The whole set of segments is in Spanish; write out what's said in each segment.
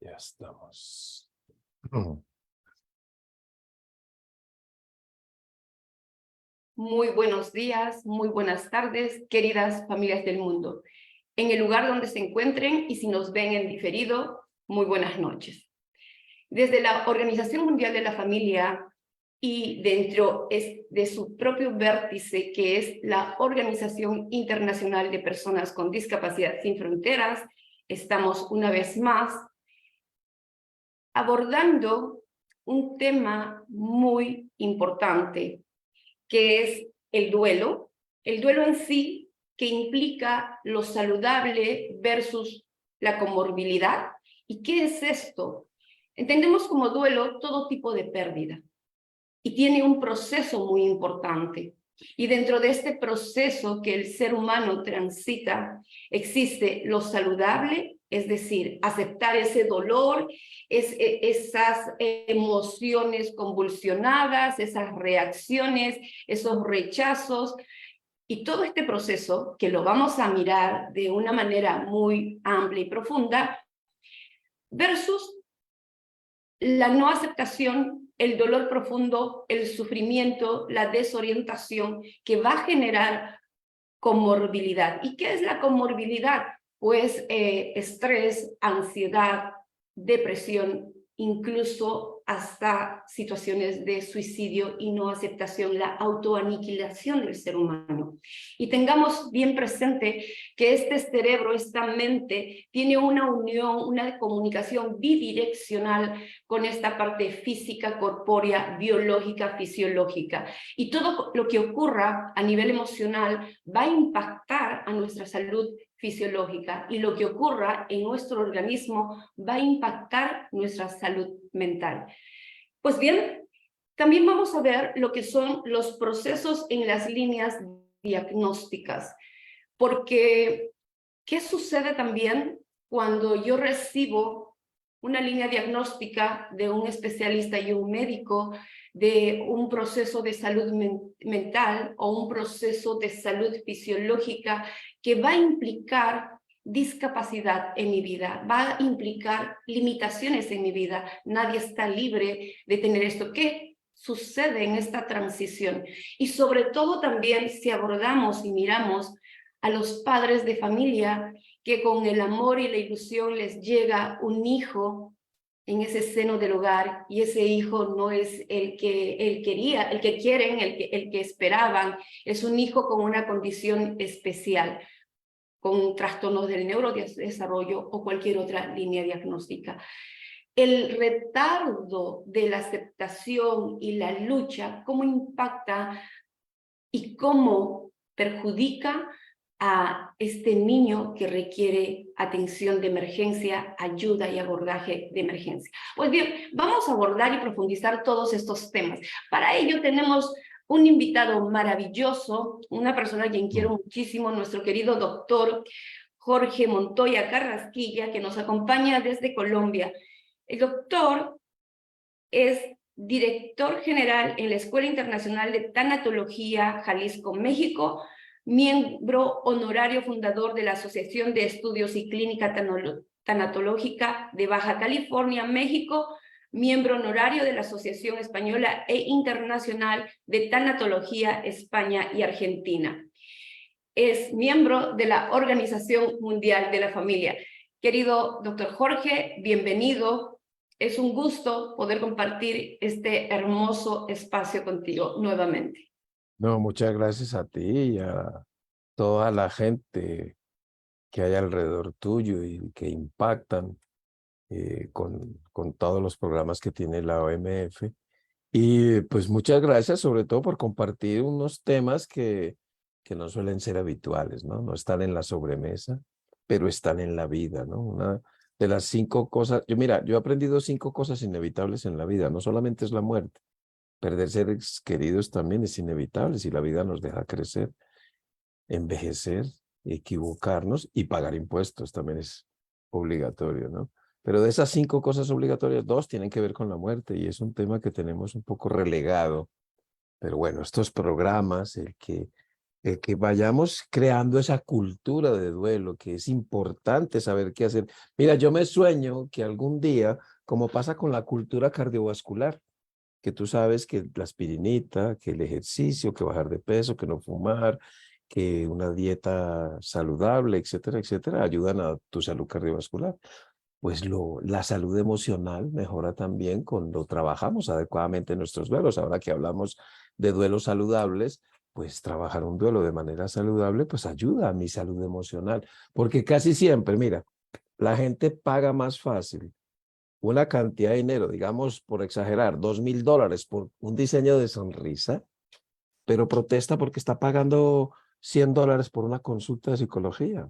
Ya estamos. Muy buenos días, muy buenas tardes, queridas familias del mundo. En el lugar donde se encuentren y si nos ven en diferido, muy buenas noches. Desde la Organización Mundial de la Familia y dentro de su propio vértice, que es la Organización Internacional de Personas con Discapacidad Sin Fronteras, estamos una vez más abordando un tema muy importante, que es el duelo en sí, que implica lo saludable versus la comorbilidad. ¿Y qué es esto? Entendemos como duelo todo tipo de pérdida y tiene un proceso muy importante. Y dentro de este proceso que el ser humano transita, existe lo saludable, es decir, aceptar ese dolor, esas emociones convulsionadas, esas reacciones, esos rechazos, y todo este proceso, que lo vamos a mirar de una manera muy amplia y profunda, versus la no aceptación, el dolor profundo, el sufrimiento, la desorientación que va a generar comorbilidad. ¿Y qué es la comorbilidad? Pues estrés, ansiedad, depresión, incluso hasta situaciones de suicidio y no aceptación, la autoaniquilación del ser humano. Y tengamos bien presente que este cerebro, esta mente, tiene una unión, una comunicación bidireccional con esta parte física, corpórea, biológica, fisiológica. Y todo lo que ocurra a nivel emocional va a impactar a nuestra salud fisiológica, y lo que ocurra en nuestro organismo va a impactar nuestra salud mental. Pues bien, también vamos a ver lo que son los procesos en las líneas diagnósticas, porque ¿qué sucede también cuando yo recibo una línea diagnóstica de un especialista y un médico de un proceso de salud mental o un proceso de salud fisiológica que va a implicar discapacidad en mi vida, va a implicar limitaciones en mi vida? Nadie está libre de tener esto. ¿Qué sucede en esta transición? Y sobre todo también si abordamos y miramos a los padres de familia que con el amor y la ilusión les llega un hijo en ese seno del hogar, y ese hijo no es el que él quería, el que quieren, el que esperaban, es un hijo con una condición especial, con trastornos del neurodesarrollo o cualquier otra línea diagnóstica. El retardo de la aceptación y la lucha, ¿cómo impacta y cómo perjudica a este niño que requiere atención de emergencia, ayuda y abordaje de emergencia? Pues bien, vamos a abordar y profundizar todos estos temas. Para ello tenemos un invitado maravilloso, una persona a quien quiero muchísimo, nuestro querido doctor Jorge Montoya Carrasquilla, que nos acompaña desde Colombia. El doctor es director general en la Escuela Internacional de Tanatología, Jalisco, México, miembro honorario fundador de la Asociación de Estudios y Clínica Tanatológica de Baja California, México, miembro honorario de la Asociación Española e Internacional de Tanatología, España y Argentina. Es miembro de la Organización Mundial de la Familia. Querido doctor Jorge, bienvenido. Es un gusto poder compartir este hermoso espacio contigo nuevamente. No, muchas gracias a ti y a toda la gente que hay alrededor tuyo y que impactan con todos los programas que tiene la OMF. Y pues muchas gracias sobre todo por compartir unos temas que no suelen ser habituales, ¿no? No están en la sobremesa, pero están en la vida, ¿no? Una de las 5 cosas, yo he aprendido 5 cosas inevitables en la vida, no solamente es la muerte, perder seres queridos también es inevitable si la vida nos deja crecer, envejecer, equivocarnos y pagar impuestos también es obligatorio, ¿no? Pero de esas 5 cosas obligatorias, 2 tienen que ver con la muerte y es un tema que tenemos un poco relegado. Pero bueno, estos programas, el que Que vayamos creando esa cultura de duelo, que es importante saber qué hacer. Mira, yo me sueño que algún día, como pasa con la cultura cardiovascular, que tú sabes que la aspirinita, que el ejercicio, que bajar de peso, que no fumar, que una dieta saludable, etcétera, etcétera, ayudan a tu salud cardiovascular. Pues la salud emocional mejora también cuando trabajamos adecuadamente nuestros duelos. Ahora que hablamos de duelos saludables, pues trabajar un duelo de manera saludable, pues ayuda a mi salud emocional. Porque casi siempre, mira, la gente paga más fácil una cantidad de dinero, digamos, por exagerar, $2,000 por un diseño de sonrisa, pero protesta porque está pagando $100 por una consulta de psicología.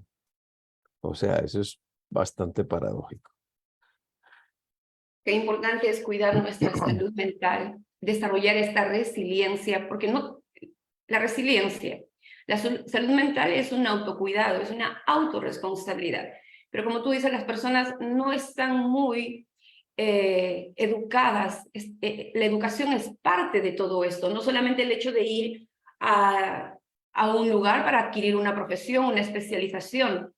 O sea, eso es bastante paradójico. Qué importante es cuidar nuestra salud mental, desarrollar esta resiliencia, porque no, la resiliencia, salud mental es un autocuidado, es una autorresponsabilidad. Pero como tú dices, las personas no están muy educadas. La educación es parte de todo esto, no solamente el hecho de ir a un lugar para adquirir una profesión, una especialización,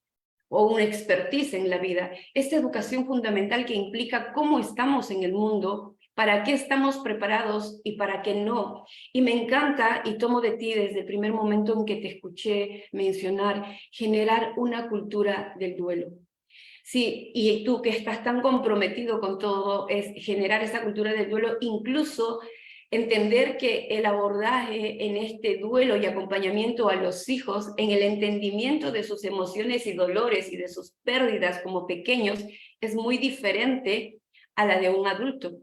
o una expertise en la vida. Esta educación fundamental que implica cómo estamos en el mundo, para qué estamos preparados y para qué no. Y me encanta, y tomo de ti desde el primer momento en que te escuché mencionar, generar una cultura del duelo. Sí, y tú que estás tan comprometido con todo, es generar esa cultura del duelo, incluso entender que el abordaje en este duelo y acompañamiento a los hijos, en el entendimiento de sus emociones y dolores y de sus pérdidas como pequeños, es muy diferente a la de un adulto.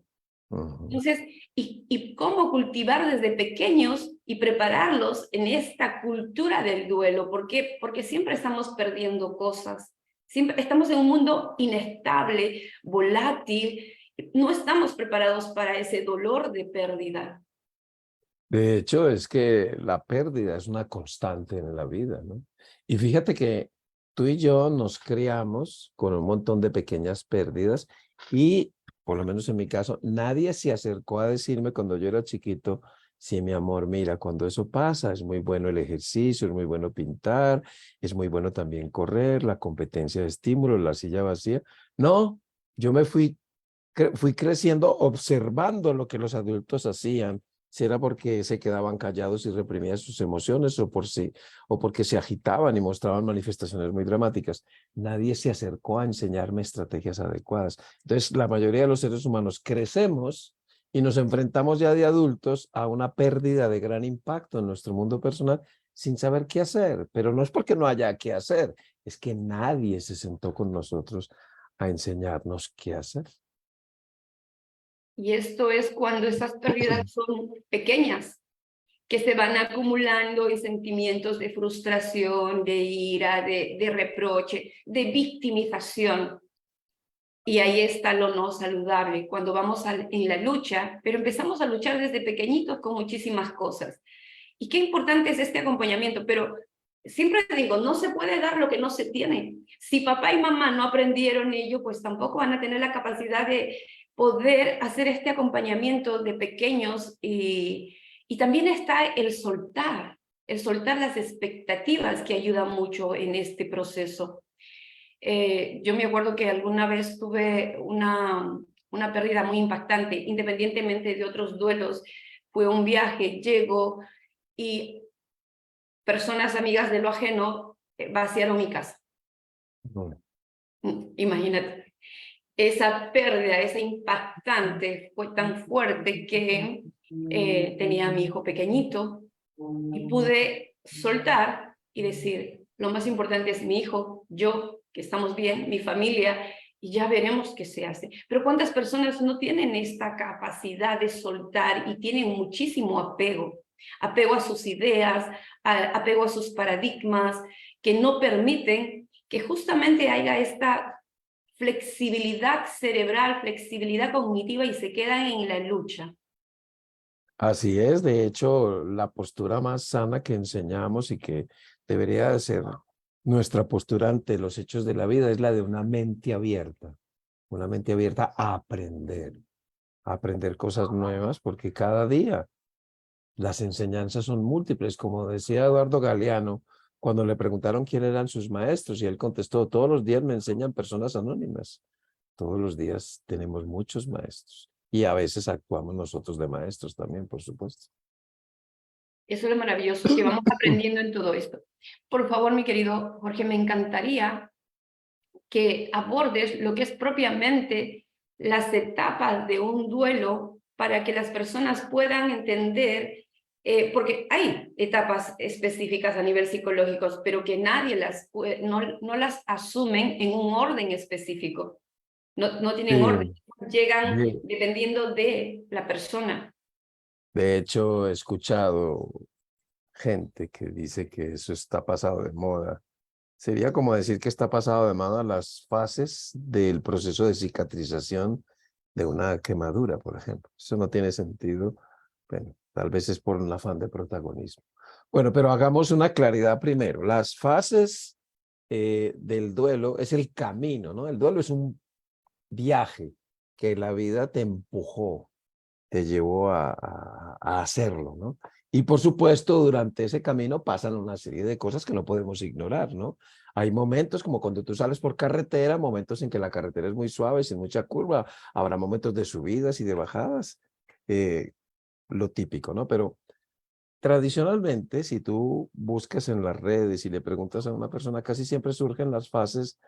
Entonces, y cómo cultivar desde pequeños y prepararlos en esta cultura del duelo. ¿Por qué? Porque siempre estamos perdiendo cosas. Siempre estamos en un mundo inestable, volátil. No estamos preparados para ese dolor de pérdida. De hecho, es que la pérdida es una constante en la vida, ¿no? Y fíjate que tú y yo nos criamos con un montón de pequeñas pérdidas y, por lo menos en mi caso, nadie se acercó a decirme cuando yo era chiquito, sí, mi amor, mira, cuando eso pasa es muy bueno el ejercicio, es muy bueno pintar, es muy bueno también correr, la competencia de estímulos, la silla vacía. No, yo me fui creciendo observando lo que los adultos hacían, si era porque se quedaban callados y reprimían sus emociones o porque se agitaban y mostraban manifestaciones muy dramáticas. Nadie se acercó a enseñarme estrategias adecuadas. Entonces, la mayoría de los seres humanos crecemos y nos enfrentamos ya de adultos a una pérdida de gran impacto en nuestro mundo personal sin saber qué hacer. Pero no es porque no haya qué hacer, es que nadie se sentó con nosotros a enseñarnos qué hacer. Y esto es cuando estas pérdidas son pequeñas, que se van acumulando en sentimientos de frustración, de ira, de reproche, de victimización. Y ahí está lo no saludable, cuando vamos en la lucha, pero empezamos a luchar desde pequeñitos con muchísimas cosas. Y qué importante es este acompañamiento, pero siempre digo, no se puede dar lo que no se tiene. Si papá y mamá no aprendieron ello, pues tampoco van a tener la capacidad de poder hacer este acompañamiento de pequeños y también está el soltar las expectativas que ayuda mucho en este proceso. Yo me acuerdo que alguna vez tuve una pérdida muy impactante, independientemente de otros duelos. Fue un viaje, llego y personas amigas de lo ajeno vaciaron mi casa. No. Imagínate, esa pérdida, esa impactante, fue tan fuerte que tenía a mi hijo pequeñito y pude soltar y decir, lo más importante es mi hijo, yo, que estamos bien, mi familia, y ya veremos qué se hace. Pero ¿cuántas personas no tienen esta capacidad de soltar y tienen muchísimo apego? Apego a sus ideas, apego a sus paradigmas, que no permiten que justamente haya esta flexibilidad cerebral, flexibilidad cognitiva y se quedan en la lucha. Así es, de hecho, la postura más sana que enseñamos y que debería de ser nuestra postura ante los hechos de la vida es la de una mente abierta a aprender cosas nuevas, porque cada día Las enseñanzas son múltiples, como decía Eduardo Galeano, cuando le preguntaron quién eran sus maestros, y él contestó, todos los días me enseñan personas anónimas. Todos los días tenemos muchos maestros. Y a veces actuamos nosotros de maestros también, por supuesto. Eso es lo maravilloso, que vamos aprendiendo en todo esto. Por favor, mi querido Jorge, me encantaría que abordes lo que es propiamente las etapas de un duelo para que las personas puedan entender, porque hay etapas específicas a nivel psicológico, pero que nadie no las asumen en un orden específico. No tienen orden, Sí, llegan de, dependiendo de la persona. de hecho he escuchado gente que dice que eso está pasado de moda. Sería como decir que está pasado de moda las fases del proceso de cicatrización de una quemadura, por ejemplo. Eso no tiene sentido. Bueno, tal vez es por un afán de protagonismo. Bueno, pero hagamos una claridad primero. Las fases del duelo es el camino, ¿no? El duelo es un viaje que la vida te empujó, te llevó a hacerlo, ¿no? Y por supuesto, durante ese camino pasan una serie de cosas que no podemos ignorar, ¿no? Hay momentos como cuando tú sales por carretera, momentos en que la carretera es muy suave, sin mucha curva, habrá momentos de subidas y de bajadas, eh, lo típico, ¿no? Pero tradicionalmente, si tú buscas en las redes y le preguntas a una persona, casi siempre surgen las fases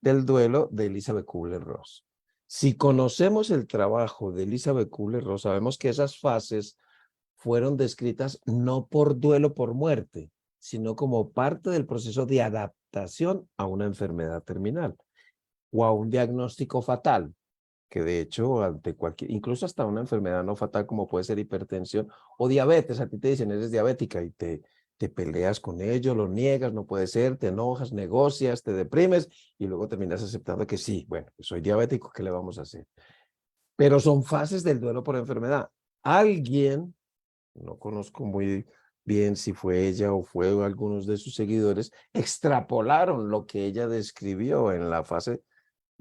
del duelo de Elizabeth Kubler-Ross. Si conocemos el trabajo de Elizabeth Kubler-Ross, sabemos que esas fases fueron descritas no por duelo por muerte, sino como parte del proceso de adaptación a una enfermedad terminal o a un diagnóstico fatal, que de hecho ante cualquier, incluso hasta una enfermedad no fatal como puede ser hipertensión o diabetes, a ti te dicen eres diabética y te peleas con ello, lo niegas, no puede ser, te enojas, negocias, te deprimes y luego terminas aceptando que sí, bueno, soy diabético, ¿qué le vamos a hacer? Pero son fases del duelo por enfermedad. Alguien, no conozco muy bien si fue ella o fue algunos de sus seguidores, extrapolaron lo que ella describió en la fase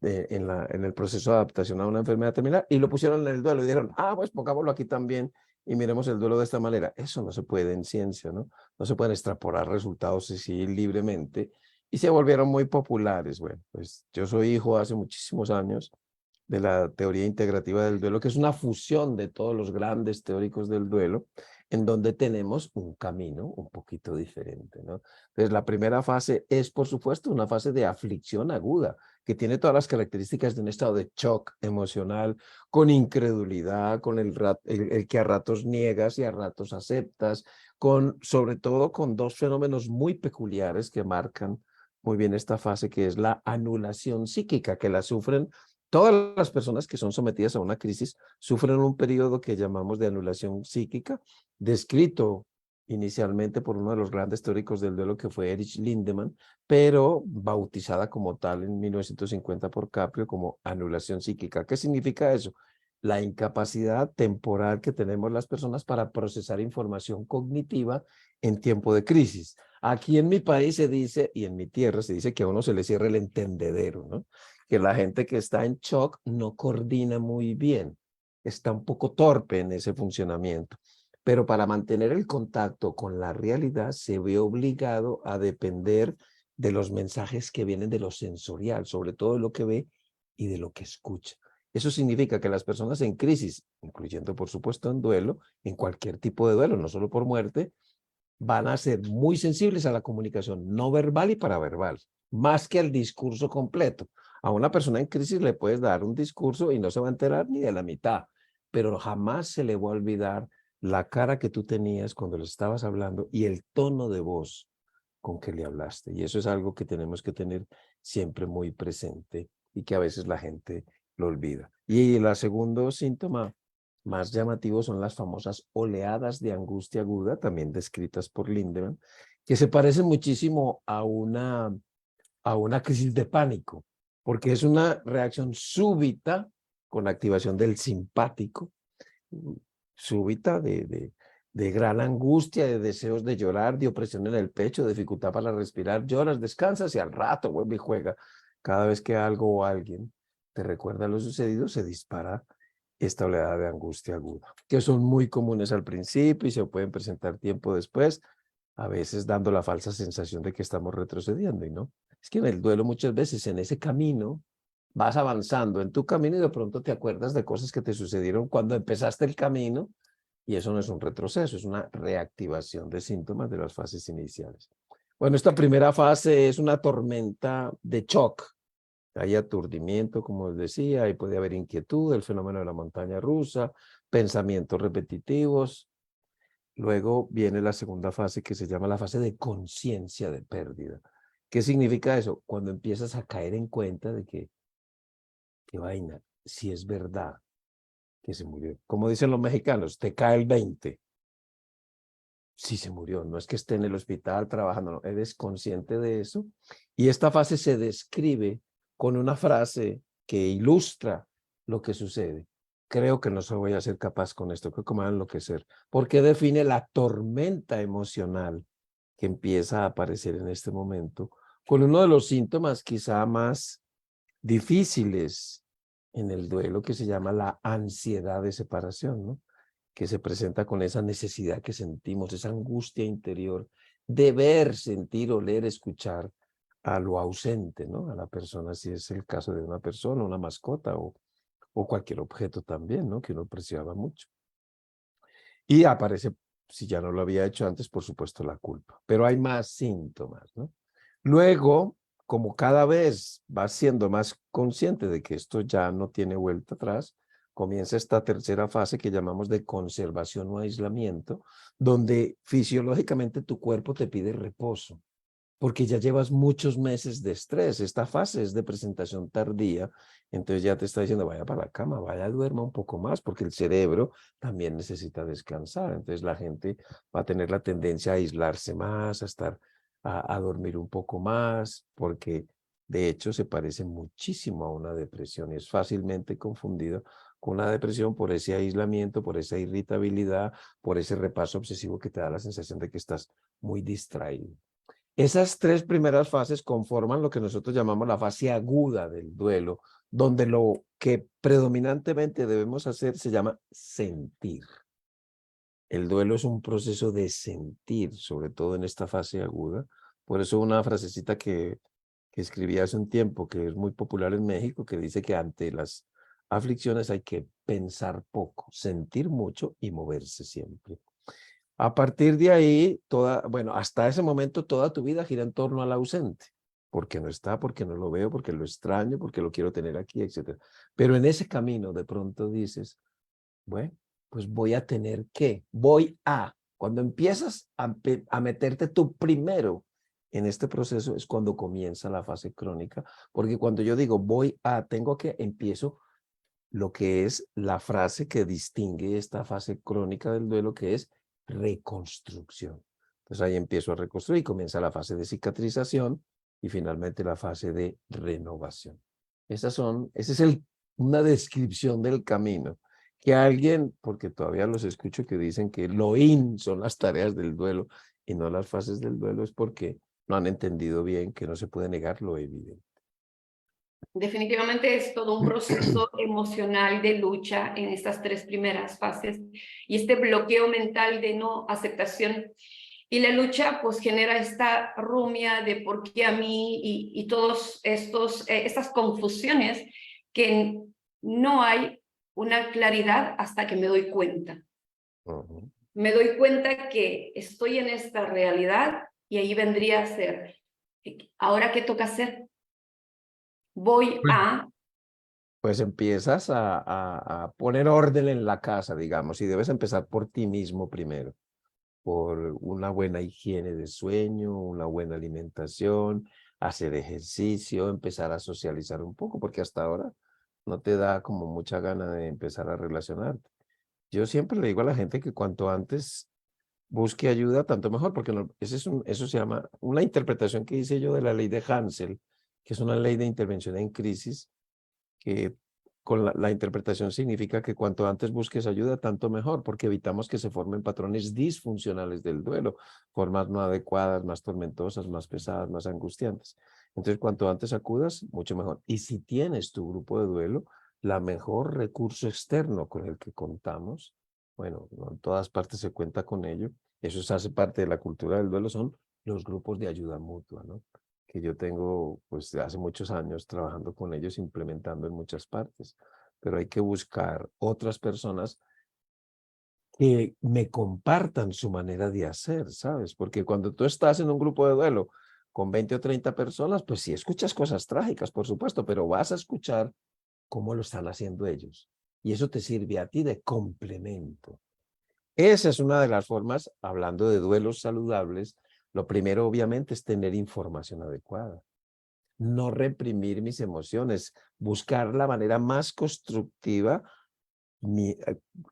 en el proceso de adaptación a una enfermedad terminal y lo pusieron en el duelo y dijeron, pues pongámoslo aquí también y miremos el duelo de esta manera. Eso no se puede en ciencia, ¿no? No se pueden extrapolar resultados así libremente y se volvieron muy populares. Bueno, pues yo soy hijo hace muchísimos años de la teoría integrativa del duelo, que es una fusión de todos los grandes teóricos del duelo, en donde tenemos un camino un poquito diferente, ¿no? Entonces, la primera fase es, por supuesto, una fase de aflicción aguda, que tiene todas las características de un estado de shock emocional, con incredulidad, con el que a ratos niegas y a ratos aceptas, sobre todo con dos fenómenos muy peculiares que marcan muy bien esta fase, que es la anulación psíquica, que la sufren todas las personas que son sometidas a una crisis, sufren un periodo que llamamos de anulación psíquica, descrito inicialmente por uno de los grandes teóricos del duelo que fue Erich Lindemann, pero bautizada como tal en 1950 por Caprio como anulación psíquica. ¿Qué significa eso? La incapacidad temporal que tenemos las personas para procesar información cognitiva en tiempo de crisis. Aquí en mi país se dice, y en mi tierra se dice que a uno se le cierra el entendedero, ¿no? Que la gente que está en shock no coordina muy bien, está un poco torpe en ese funcionamiento. Pero para mantener el contacto con la realidad se ve obligado a depender de los mensajes que vienen de lo sensorial, sobre todo de lo que ve y de lo que escucha. Eso significa que las personas en crisis, incluyendo por supuesto en duelo, en cualquier tipo de duelo, no solo por muerte, van a ser muy sensibles a la comunicación no verbal y paraverbal, más que al discurso completo. A una persona en crisis le puedes dar un discurso y no se va a enterar ni de la mitad, pero jamás se le va a olvidar la cara que tú tenías cuando le estabas hablando y el tono de voz con que le hablaste. Y eso es algo que tenemos que tener siempre muy presente y que a veces la gente lo olvida. Y el segundo síntoma más llamativo son las famosas oleadas de angustia aguda, también descritas por Lindemann, que se parecen muchísimo a una crisis de pánico, porque es una reacción súbita con la activación del simpático, súbita de gran angustia, de deseos de llorar, de opresión en el pecho, de dificultad para respirar, lloras, descansas y al rato vuelve y juega. Cada vez que algo o alguien te recuerda lo sucedido, se dispara esta oleada de angustia aguda, que son muy comunes al principio y se pueden presentar tiempo después, a veces dando la falsa sensación de que estamos retrocediendo, y no. Es que en el duelo muchas veces en ese camino vas avanzando en tu camino y de pronto te acuerdas de cosas que te sucedieron cuando empezaste el camino, y eso no es un retroceso, es una reactivación de síntomas de las fases iniciales. Bueno, esta primera fase es una tormenta de shock. Hay aturdimiento, como les decía, ahí puede haber inquietud, el fenómeno de la montaña rusa, pensamientos repetitivos. Luego viene la segunda fase que se llama la fase de conciencia de pérdida. ¿Qué significa eso? Cuando empiezas a caer en cuenta de que, qué vaina, si es verdad que se murió. Como dicen los mexicanos, te cae el 20. Sí se murió, no es que esté en el hospital trabajando, no, eres consciente de eso. Y esta fase se describe con una frase que ilustra lo que sucede. Creo que no soy voy a ser capaz con esto, creo que me va a enloquecer, porque define la tormenta emocional que empieza a aparecer en este momento, con uno de los síntomas quizá más difíciles en el duelo, que se llama la ansiedad de separación, ¿no? Que se presenta con esa necesidad que sentimos, esa angustia interior de ver, sentir, oler, escuchar a lo ausente, ¿no? A la persona, si es el caso de una persona, una mascota o cualquier objeto también, ¿no? Que uno apreciaba mucho. Y aparece, si ya no lo había hecho antes, por supuesto, la culpa. Pero hay más síntomas, ¿no? Luego, como cada vez vas siendo más consciente de que esto ya no tiene vuelta atrás, comienza esta tercera fase que llamamos de conservación o aislamiento, donde fisiológicamente tu cuerpo te pide reposo, porque ya llevas muchos meses de estrés. Esta fase es de presentación tardía, entonces ya te está diciendo, vaya para la cama, vaya, duerma un poco más, porque el cerebro también necesita descansar. Entonces la gente va a tener la tendencia a aislarse más, a estar, a dormir un poco más, porque de hecho se parece muchísimo a una depresión y es fácilmente confundido con una depresión por ese aislamiento, por esa irritabilidad, por ese repaso obsesivo que te da la sensación de que estás muy distraído. Esas tres primeras fases conforman lo que nosotros llamamos la fase aguda del duelo, donde lo que predominantemente debemos hacer se llama sentir. El duelo es un proceso de sentir, sobre todo en esta fase aguda. Por eso una frasecita que escribí hace un tiempo, que es muy popular en México, que dice que ante las aflicciones hay que pensar poco, sentir mucho y moverse siempre. A partir de ahí, bueno, hasta ese momento toda tu vida gira en torno al ausente, porque no está, porque no lo veo, porque lo extraño, porque lo quiero tener aquí, etc. Pero en ese camino de pronto dices, bueno, pues voy a tener que, cuando empiezas a meterte tú primero en este proceso es cuando comienza la fase crónica, porque cuando yo digo tengo que, empiezo lo que es la frase que distingue esta fase crónica del duelo, que es reconstrucción. Entonces ahí empiezo a reconstruir y comienza la fase de cicatrización y finalmente la fase de renovación. Esa es una descripción del camino. Que alguien, porque todavía los escucho que dicen que lo son las tareas del duelo y no las fases del duelo, es porque no han entendido bien que no se puede negar lo evidente. Definitivamente es todo un proceso emocional de lucha en estas tres primeras fases y este bloqueo mental de no aceptación. Y la lucha pues genera esta rumia de por qué a mí y todos estas confusiones que no hay una claridad hasta que me doy cuenta. Me doy cuenta que estoy en esta realidad y ahí vendría a ser, ¿ahora qué toca hacer? Voy a Pues empiezas a poner orden en la casa, digamos, y debes empezar por ti mismo primero, por una buena higiene de sueño, una buena alimentación, hacer ejercicio, empezar a socializar un poco, porque hasta ahora no te da como mucha gana de empezar a relacionarte. Yo siempre le digo a la gente que cuanto antes busque ayuda, tanto mejor, porque eso se llama una interpretación que hice yo de la ley de Hansel, que es una ley de intervención en crisis, que con la interpretación significa que cuanto antes busques ayuda, tanto mejor, porque evitamos que se formen patrones disfuncionales del duelo, formas no adecuadas, más tormentosas, más pesadas, más angustiantes. Entonces, cuanto antes acudas, mucho mejor. Y si tienes tu grupo de duelo, la mejor recurso externo con el que contamos, bueno, no en todas partes se cuenta con ello, eso se hace parte de la cultura del duelo, son los grupos de ayuda mutua, ¿no? Que yo tengo, pues, hace muchos años trabajando con ellos, implementando en muchas partes, pero hay que buscar otras personas que me compartan su manera de hacer, ¿sabes? Porque cuando tú estás en un grupo de duelo con 20 o 30 personas, pues sí escuchas cosas trágicas, por supuesto, pero vas a escuchar cómo lo están haciendo ellos. Y eso te sirve a ti de complemento. Esa es una de las formas, hablando de duelos saludables, lo primero obviamente es tener información adecuada. No reprimir mis emociones, buscar la manera más constructiva mi,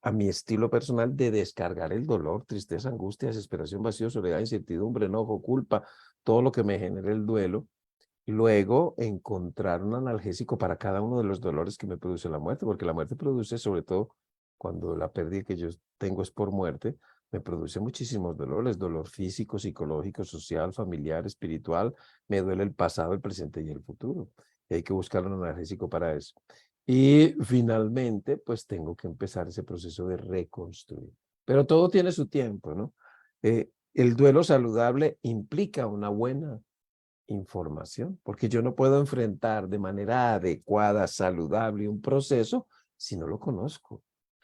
a mi estilo personal de descargar el dolor, tristeza, angustia, desesperación, vacío, soledad, incertidumbre, enojo, culpa, todo lo que me genere el duelo. Luego, encontrar un analgésico para cada uno de los dolores que me produce la muerte, porque la muerte produce, sobre todo cuando la pérdida que yo tengo es por muerte, me produce muchísimos dolores, dolor físico, psicológico, social, familiar, espiritual, me duele el pasado, el presente y el futuro. Y hay que buscar un analgésico para eso. Y finalmente, pues tengo que empezar ese proceso de reconstruir. Pero todo tiene su tiempo, ¿no? El duelo saludable implica una buena información, porque yo no puedo enfrentar de manera adecuada, saludable un proceso si no lo conozco.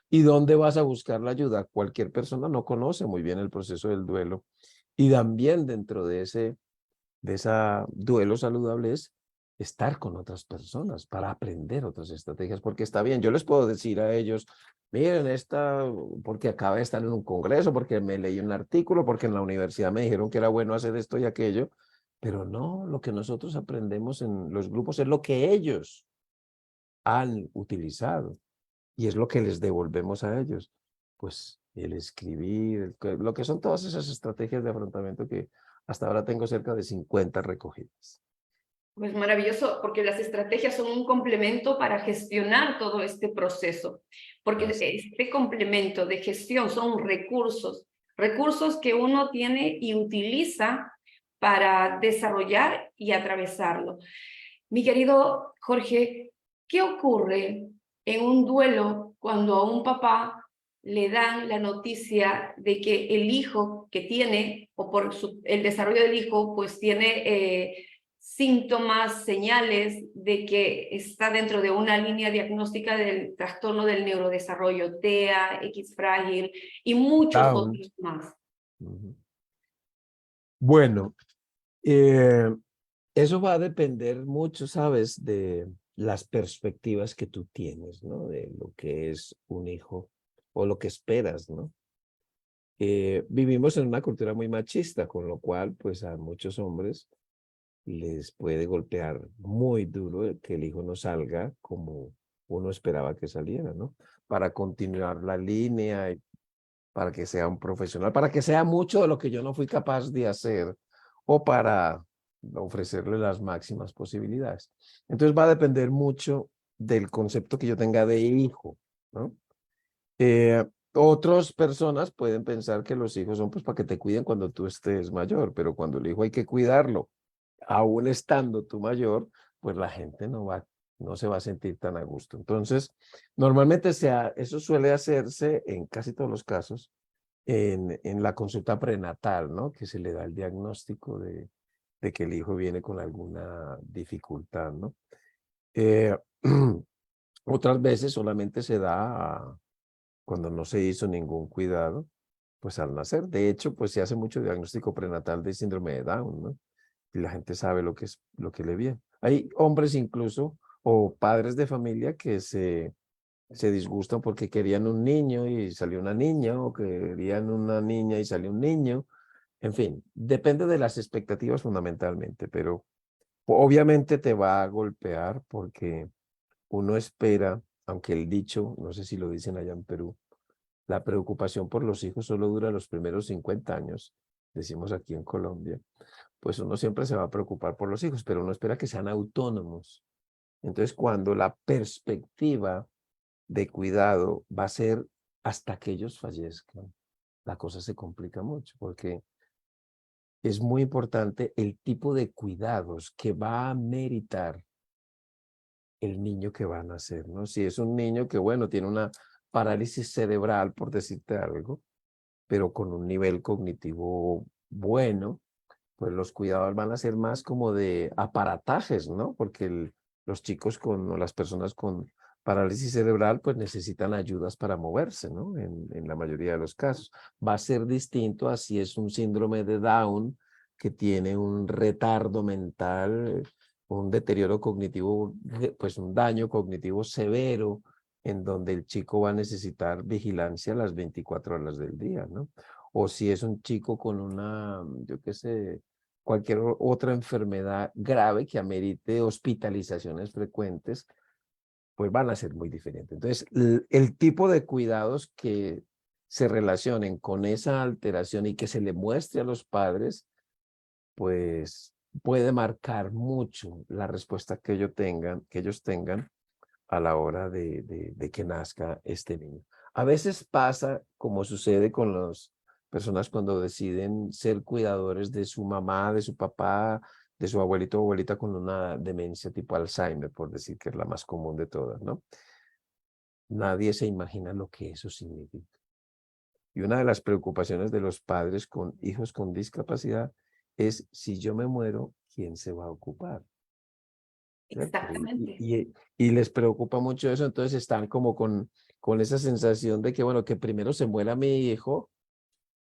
¿Y dónde vas a buscar la ayuda? Cualquier persona no conoce muy bien el proceso del duelo. Y también dentro de esa duelo saludable es estar con otras personas para aprender otras estrategias, porque está bien, yo les puedo decir a ellos, miren, porque acaba de estar en un congreso, porque me leí un artículo, porque en la universidad me dijeron que era bueno hacer esto y aquello, pero no, lo que nosotros aprendemos en los grupos es lo que ellos han utilizado y es lo que les devolvemos a ellos. Pues el escribir, lo que son todas esas estrategias de afrontamiento que hasta ahora tengo cerca de 50 recogidas. Pues maravilloso, porque las estrategias son un complemento para gestionar todo este proceso, porque Así. este complemento de gestión son recursos, recursos que uno tiene y utiliza para desarrollar y atravesarlo. Mi querido Jorge, ¿qué ocurre en un duelo cuando a un papá le dan la noticia de que el hijo que tiene, o por el desarrollo del hijo, pues tiene síntomas, señales de que está dentro de una línea diagnóstica del trastorno del neurodesarrollo, TEA, X frágil y muchos Down. otros más? Ujú. Bueno, eh, eso va a depender mucho, ¿sabes? De las perspectivas que tú tienes, ¿no? De lo que es un hijo o lo que esperas, ¿no? Vivimos en una cultura muy machista, con lo cual, pues a muchos hombres les puede golpear muy duro el que el hijo no salga como uno esperaba que saliera, ¿no? Para continuar la línea y para que sea un profesional, para que sea mucho de lo que yo no fui capaz de hacer o para ofrecerle las máximas posibilidades. Entonces va a depender mucho del concepto que yo tenga de hijo, ¿no? Otras personas pueden pensar que los hijos son pues para que te cuiden cuando tú estés mayor, pero cuando el hijo hay que cuidarlo, aún estando tú mayor, pues la gente no se va a sentir tan a gusto. Entonces, normalmente eso suele hacerse en casi todos los casos en la consulta prenatal, ¿no? Que se le da el diagnóstico de que el hijo viene con alguna dificultad, ¿no? Eh, otras veces solamente se da cuando no se hizo ningún cuidado, pues al nacer. De hecho, pues se hace mucho diagnóstico prenatal de síndrome de Down, ¿no? Y la gente sabe lo que le viene. Hay hombres incluso o padres de familia que se disgustan porque querían un niño y salió una niña, o querían una niña y salió un niño. En fin, depende de las expectativas fundamentalmente, pero obviamente te va a golpear porque uno espera, aunque el dicho, no sé si lo dicen allá en Perú, la preocupación por los hijos solo dura los primeros 50 años, decimos aquí en Colombia, pues uno siempre se va a preocupar por los hijos, pero uno espera que sean autónomos. Entonces, cuando la perspectiva de cuidado va a ser hasta que ellos fallezcan, la cosa se complica mucho, porque es muy importante el tipo de cuidados que va a meritar el niño que va a nacer, ¿no? Si es un niño que, bueno, tiene una parálisis cerebral, por decirte algo, pero con un nivel cognitivo bueno, pues los cuidados van a ser más como de aparatajes, ¿no? Porque los chicos o las personas con parálisis cerebral pues necesitan ayudas para moverse, ¿no? En la mayoría de los casos. Va a ser distinto a si es un síndrome de Down que tiene un retardo mental, un deterioro cognitivo, pues un daño cognitivo severo, en donde el chico va a necesitar vigilancia las 24 horas del día, ¿no? O si es un chico con una, yo qué sé, cualquier otra enfermedad grave que amerite hospitalizaciones frecuentes, pues van a ser muy diferentes. Entonces, el tipo de cuidados que se relacionen con esa alteración y que se le muestre a los padres, pues puede marcar mucho la respuesta que ellos tengan a la hora de que nazca este niño. A veces pasa, como sucede con las personas cuando deciden ser cuidadores de su mamá, de su papá, de su abuelito o abuelita con una demencia tipo Alzheimer, por decir que es la más común de todas, ¿no? Nadie se imagina lo que eso significa. Y una de las preocupaciones de los padres con hijos con discapacidad es, si yo me muero, ¿quién se va a ocupar? ¿Cierto? Exactamente. Y les preocupa mucho eso, entonces están como con esa sensación de que, bueno, que primero se muera mi hijo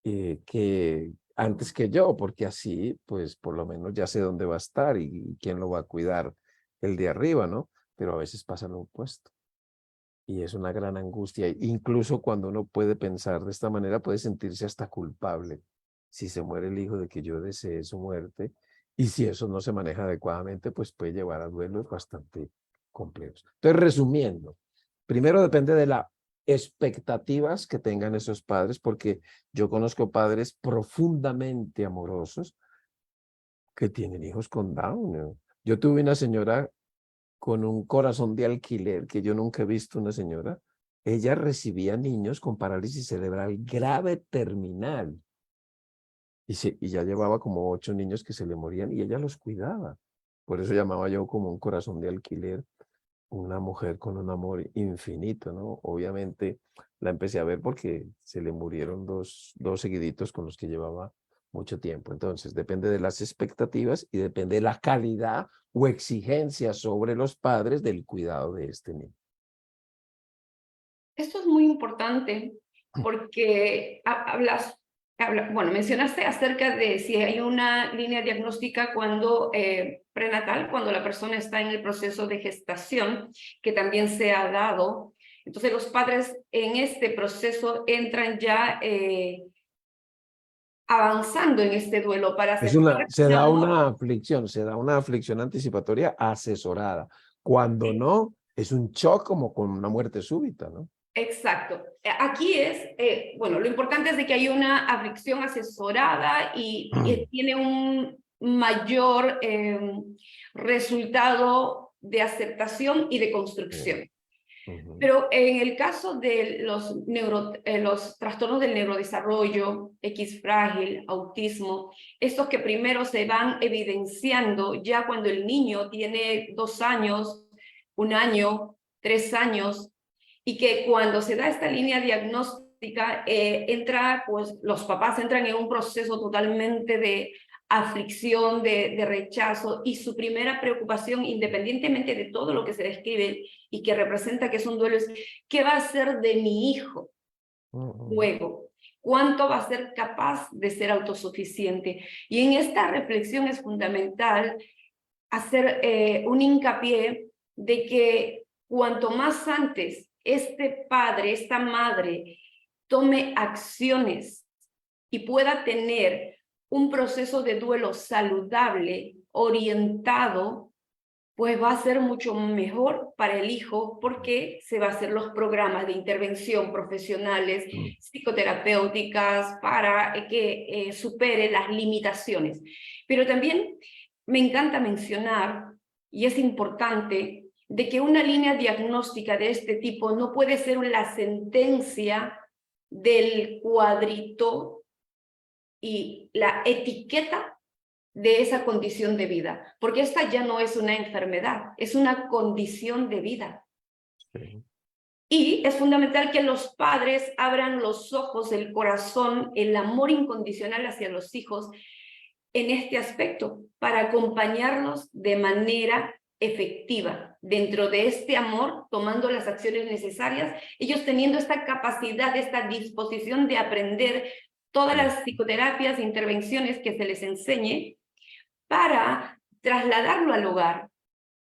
que antes que yo, porque así, pues por lo menos ya sé dónde va a estar y quién lo va a cuidar el de arriba, ¿no? Pero a veces pasa lo opuesto y es una gran angustia. Incluso cuando uno puede pensar de esta manera, puede sentirse hasta culpable si se muere el hijo de que yo desee su muerte. Y si eso no se maneja adecuadamente, pues puede llevar a duelos bastante complejos. Entonces, resumiendo, primero depende de las expectativas que tengan esos padres, porque yo conozco padres profundamente amorosos que tienen hijos con Down, ¿no? Yo tuve una señora con un corazón de alquiler, que yo nunca he visto una señora. Ella recibía niños con parálisis cerebral grave terminal y ya llevaba como 8 niños que se le morían y ella los cuidaba. Por eso llamaba yo como un corazón de alquiler, una mujer con un amor infinito, ¿no? Obviamente la empecé a ver porque se le murieron dos seguiditos con los que llevaba mucho tiempo. Entonces, depende de las expectativas y depende de la calidad o exigencia sobre los padres del cuidado de este niño. Esto es muy importante porque bueno, mencionaste acerca de si hay una línea diagnóstica cuando prenatal, cuando la persona está en el proceso de gestación, que también se ha dado. Entonces los padres en este proceso entran ya avanzando en este duelo para aceptar Se un da amor. una aflicción anticipatoria asesorada. Cuando no, es un shock como con una muerte súbita, ¿no? Exacto. Aquí es, bueno, lo importante es de que hay una aflicción asesorada y tiene un mayor resultado de aceptación y de construcción. Pero en el caso de los trastornos del neurodesarrollo, X frágil, autismo, estos que primero se van evidenciando ya cuando el niño tiene 2 años, 1 año, 3 años, y que cuando se da esta línea diagnóstica, pues los papás entran en un proceso totalmente de aflicción, de rechazo, y su primera preocupación, independientemente de todo lo que se describe y que representa que es un duelo, es ¿qué va a hacer de mi hijo luego? ¿Cuánto va a ser capaz de ser autosuficiente? Y en esta reflexión es fundamental hacer un hincapié de que cuanto más antes este padre, esta madre, tome acciones y pueda tener un proceso de duelo saludable, orientado, pues va a ser mucho mejor para el hijo porque se va a hacer los programas de intervención profesionales, psicoterapéuticas, para que supere las limitaciones. Pero también me encanta mencionar, y es importante, de que una línea diagnóstica de este tipo no puede ser la sentencia del cuadrito y la etiqueta de esa condición de vida, porque esta ya no es una enfermedad, es una condición de vida. Sí. Y es fundamental que los padres abran los ojos, el corazón, el amor incondicional hacia los hijos en este aspecto, para acompañarlos de manera efectiva dentro de este amor, tomando las acciones necesarias, ellos teniendo esta capacidad, esta disposición de aprender todas las psicoterapias e intervenciones que se les enseñe para trasladarlo al hogar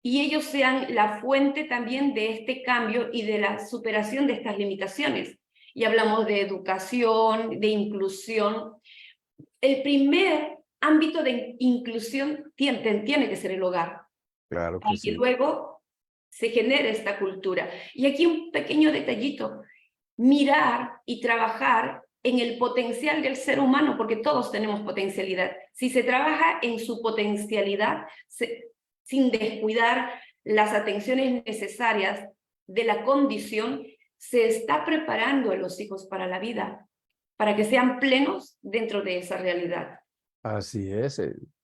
y ellos sean la fuente también de este cambio y de la superación de estas limitaciones. Y hablamos de educación, de inclusión. El primer ámbito de inclusión tiene que ser el hogar, Claro para que que sí. luego se genere esta cultura. Y aquí un pequeño detallito, mirar y trabajar en el potencial del ser humano, porque todos tenemos potencialidad. Si se trabaja en su potencialidad, sin descuidar las atenciones necesarias de la condición, se está preparando a los hijos para la vida, para que sean plenos dentro de esa realidad. Así es.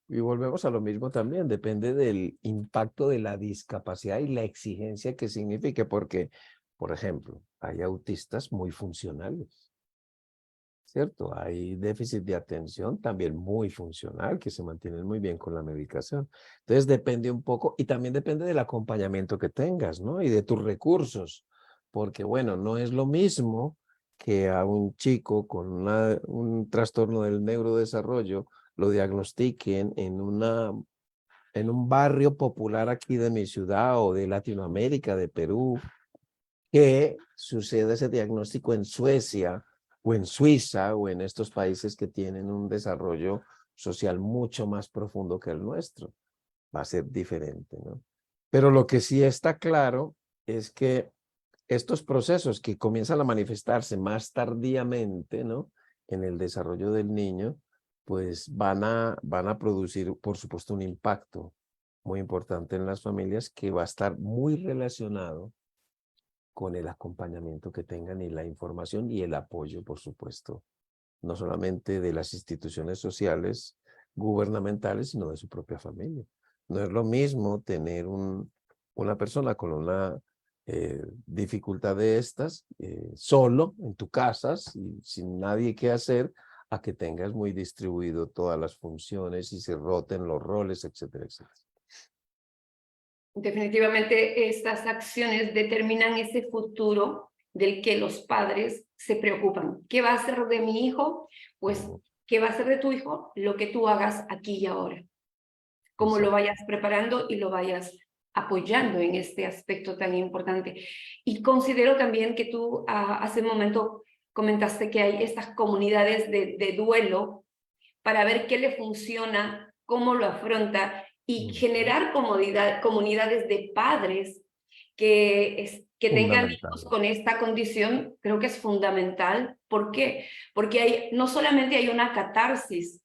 Y volvemos a lo mismo también, depende del impacto de la discapacidad y la exigencia que signifique, porque, por ejemplo, hay autistas muy funcionales, ¿cierto? Hay déficit de atención también muy funcional, que se mantienen muy bien con la medicación. Entonces depende un poco, y también depende del acompañamiento que tengas, ¿no? Y de tus recursos, porque bueno, no es lo mismo que a un chico con un trastorno del neurodesarrollo lo diagnostiquen en un barrio popular aquí de mi ciudad o de Latinoamérica, de Perú, que sucede ese diagnóstico en Suecia o en Suiza o en estos países que tienen un desarrollo social mucho más profundo que el nuestro. Va a ser diferente, ¿no? Pero lo que sí está claro es que estos procesos que comienzan a manifestarse más tardíamente, ¿no? En el desarrollo del niño, pues van a producir, por supuesto, un impacto muy importante en las familias que va a estar muy relacionado con el acompañamiento que tengan y la información y el apoyo, por supuesto, no solamente de las instituciones sociales gubernamentales, sino de su propia familia. No es lo mismo tener una persona con una dificultad de estas solo en tu casa, sin nadie que hacer, a que tengas muy distribuido todas las funciones y se roten los roles, etcétera, etcétera. Definitivamente estas acciones determinan ese futuro del que los padres se preocupan. ¿Qué va a hacer de mi hijo? Pues, ¿qué va a hacer de tu hijo? Lo que tú hagas aquí y ahora. Cómo lo Exacto. vayas preparando y lo vayas apoyando en este aspecto tan importante. Y considero también que tú hace un momento comentaste que hay estas comunidades de duelo para ver qué le funciona, cómo lo afronta y generar comunidades de padres que tengan hijos Fundamental. con esta condición, creo que es fundamental. ¿Por qué? Porque no solamente hay una catarsis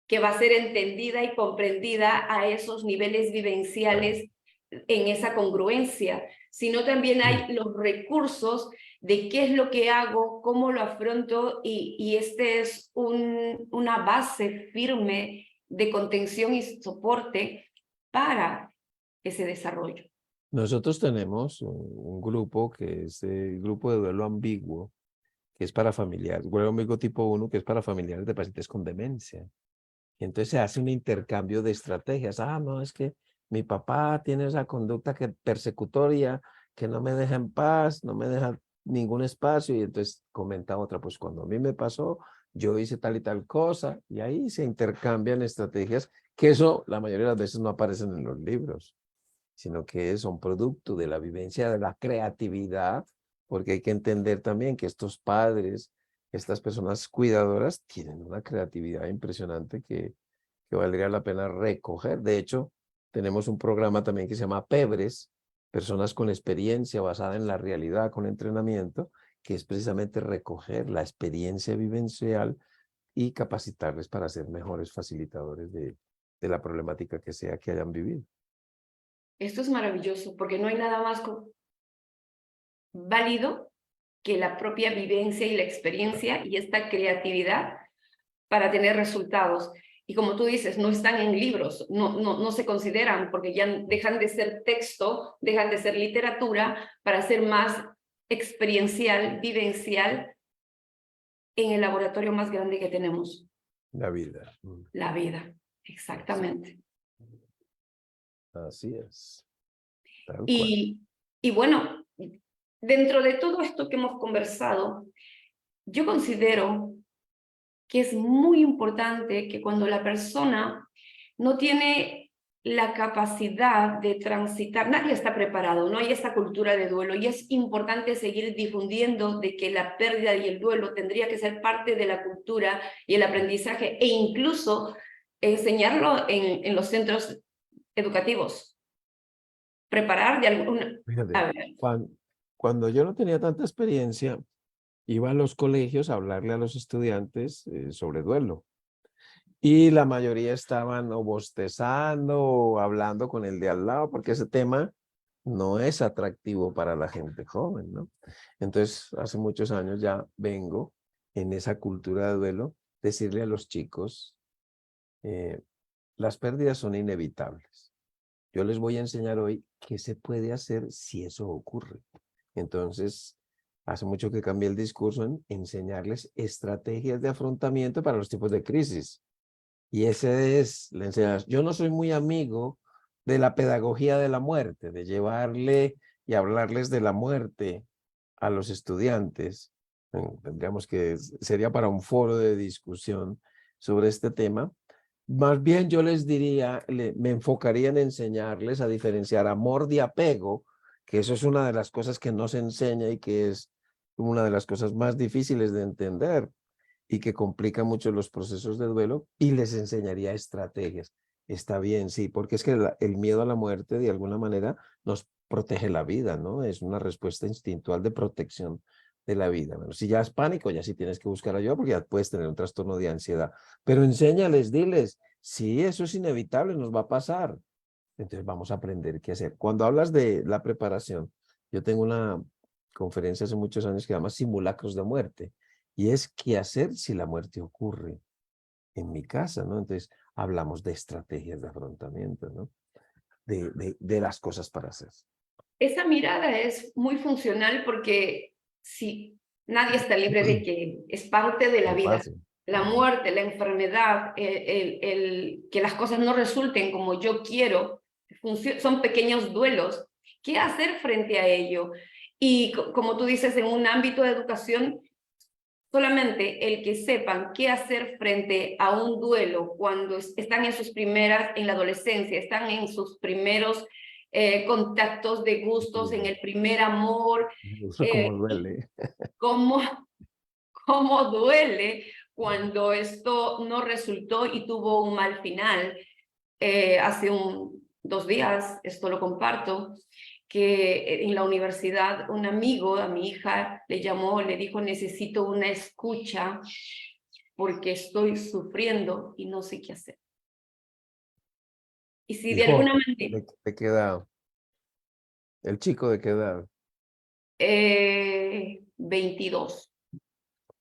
que va a ser entendida y comprendida a esos niveles vivenciales en esa congruencia, sino también hay los recursos de qué es lo que hago, cómo lo afronto y este es una base firme de contención y soporte para ese desarrollo. Nosotros tenemos un grupo que es el grupo de duelo ambiguo, que es para familiares, duelo ambiguo tipo 1, que es para familiares de pacientes con demencia. Y entonces se hace un intercambio de estrategias. Ah, no, es que mi papá tiene esa conducta persecutoria que no me deja en paz, no me deja ningún espacio. Y entonces comenta otra, pues cuando a mí me pasó, yo hice tal y tal cosa. Y ahí se intercambian estrategias, que eso la mayoría de las veces no aparecen en los libros, sino que son producto de la vivencia de la creatividad, porque hay que entender también que estos padres, estas personas cuidadoras, tienen una creatividad impresionante que valdría la pena recoger. De hecho, tenemos un programa también que se llama PEBRES, Personas con Experiencia Basada en la Realidad con Entrenamiento, que es precisamente recoger la experiencia vivencial y capacitarles para ser mejores facilitadores de la problemática que sea que hayan vivido. Esto es maravilloso porque no hay nada más válido que la propia vivencia y la experiencia y esta creatividad para tener resultados. y como tú dices, no están en libros, no se consideran porque ya dejan de ser texto, dejan de ser literatura para ser más experiencial, vivencial en el laboratorio más grande que tenemos. La vida. La vida, exactamente. Así es. Tal cual. Y bueno, dentro de todo esto que hemos conversado, yo considero que es muy importante que cuando la persona no tiene la capacidad de transitar, nadie está preparado, no hay esta cultura de duelo y es importante seguir difundiendo de que la pérdida y el duelo tendría que ser parte de la cultura y el aprendizaje e incluso enseñarlo en los centros educativos. Preparar de alguna... Fíjate, A ver. cuando yo no tenía tanta experiencia, iba a los colegios a hablarle a los estudiantes sobre duelo. Y la mayoría estaban o bostezando o hablando con el de al lado, porque ese tema no es atractivo para la gente joven, ¿no? Entonces, hace muchos años ya vengo en esa cultura de duelo, decirle a los chicos, las pérdidas son inevitables. Yo les voy a enseñar hoy qué se puede hacer si eso ocurre. Entonces, hace mucho que cambié el discurso en enseñarles estrategias de afrontamiento para los tipos de crisis. Y ese es la enseñanza. Yo no soy muy amigo de la pedagogía de la muerte, de llevarle y hablarles de la muerte a los estudiantes. Tendríamos que, sería para un foro de discusión sobre este tema. Más bien yo les diría, me enfocaría en enseñarles a diferenciar amor de apego, que eso es una de las cosas que no se enseña y que es una de las cosas más difíciles de entender y que complica mucho los procesos de duelo, y les enseñaría estrategias. Está bien, sí, porque es que el miedo a la muerte de alguna manera nos protege la vida, ¿no? Es una respuesta instintual de protección de la vida. Bueno, si ya es pánico, ya sí tienes que buscar ayuda porque ya puedes tener un trastorno de ansiedad. Pero enséñales, diles, sí, eso es inevitable, nos va a pasar. Entonces vamos a aprender qué hacer. Cuando hablas de la preparación, yo tengo una conferencia hace muchos años que se llama Simulacros de Muerte, y es qué hacer si la muerte ocurre en mi casa, ¿no? Entonces hablamos de estrategias de afrontamiento, ¿no? De las cosas para hacer. Esa mirada es muy funcional porque si nadie está libre de que es parte de la No vida. pasa. La muerte, la enfermedad, que las cosas no resulten como yo quiero, son pequeños duelos. ¿Qué hacer frente a ello? Y como tú dices, en un ámbito de educación, solamente el que sepan qué hacer frente a un duelo cuando están en sus primeras, en la adolescencia, están en sus primeros contactos de gustos, en el primer amor, Eso como duele. cómo, cómo duele cuando esto no resultó y tuvo un mal final. Hace 2 días, esto lo comparto, que en la universidad un amigo a mi hija le llamó, le dijo, necesito una escucha porque estoy sufriendo y no sé qué hacer. Y si Y de alguna joven, manera, ¿de qué edad? ¿El chico de qué edad? 22.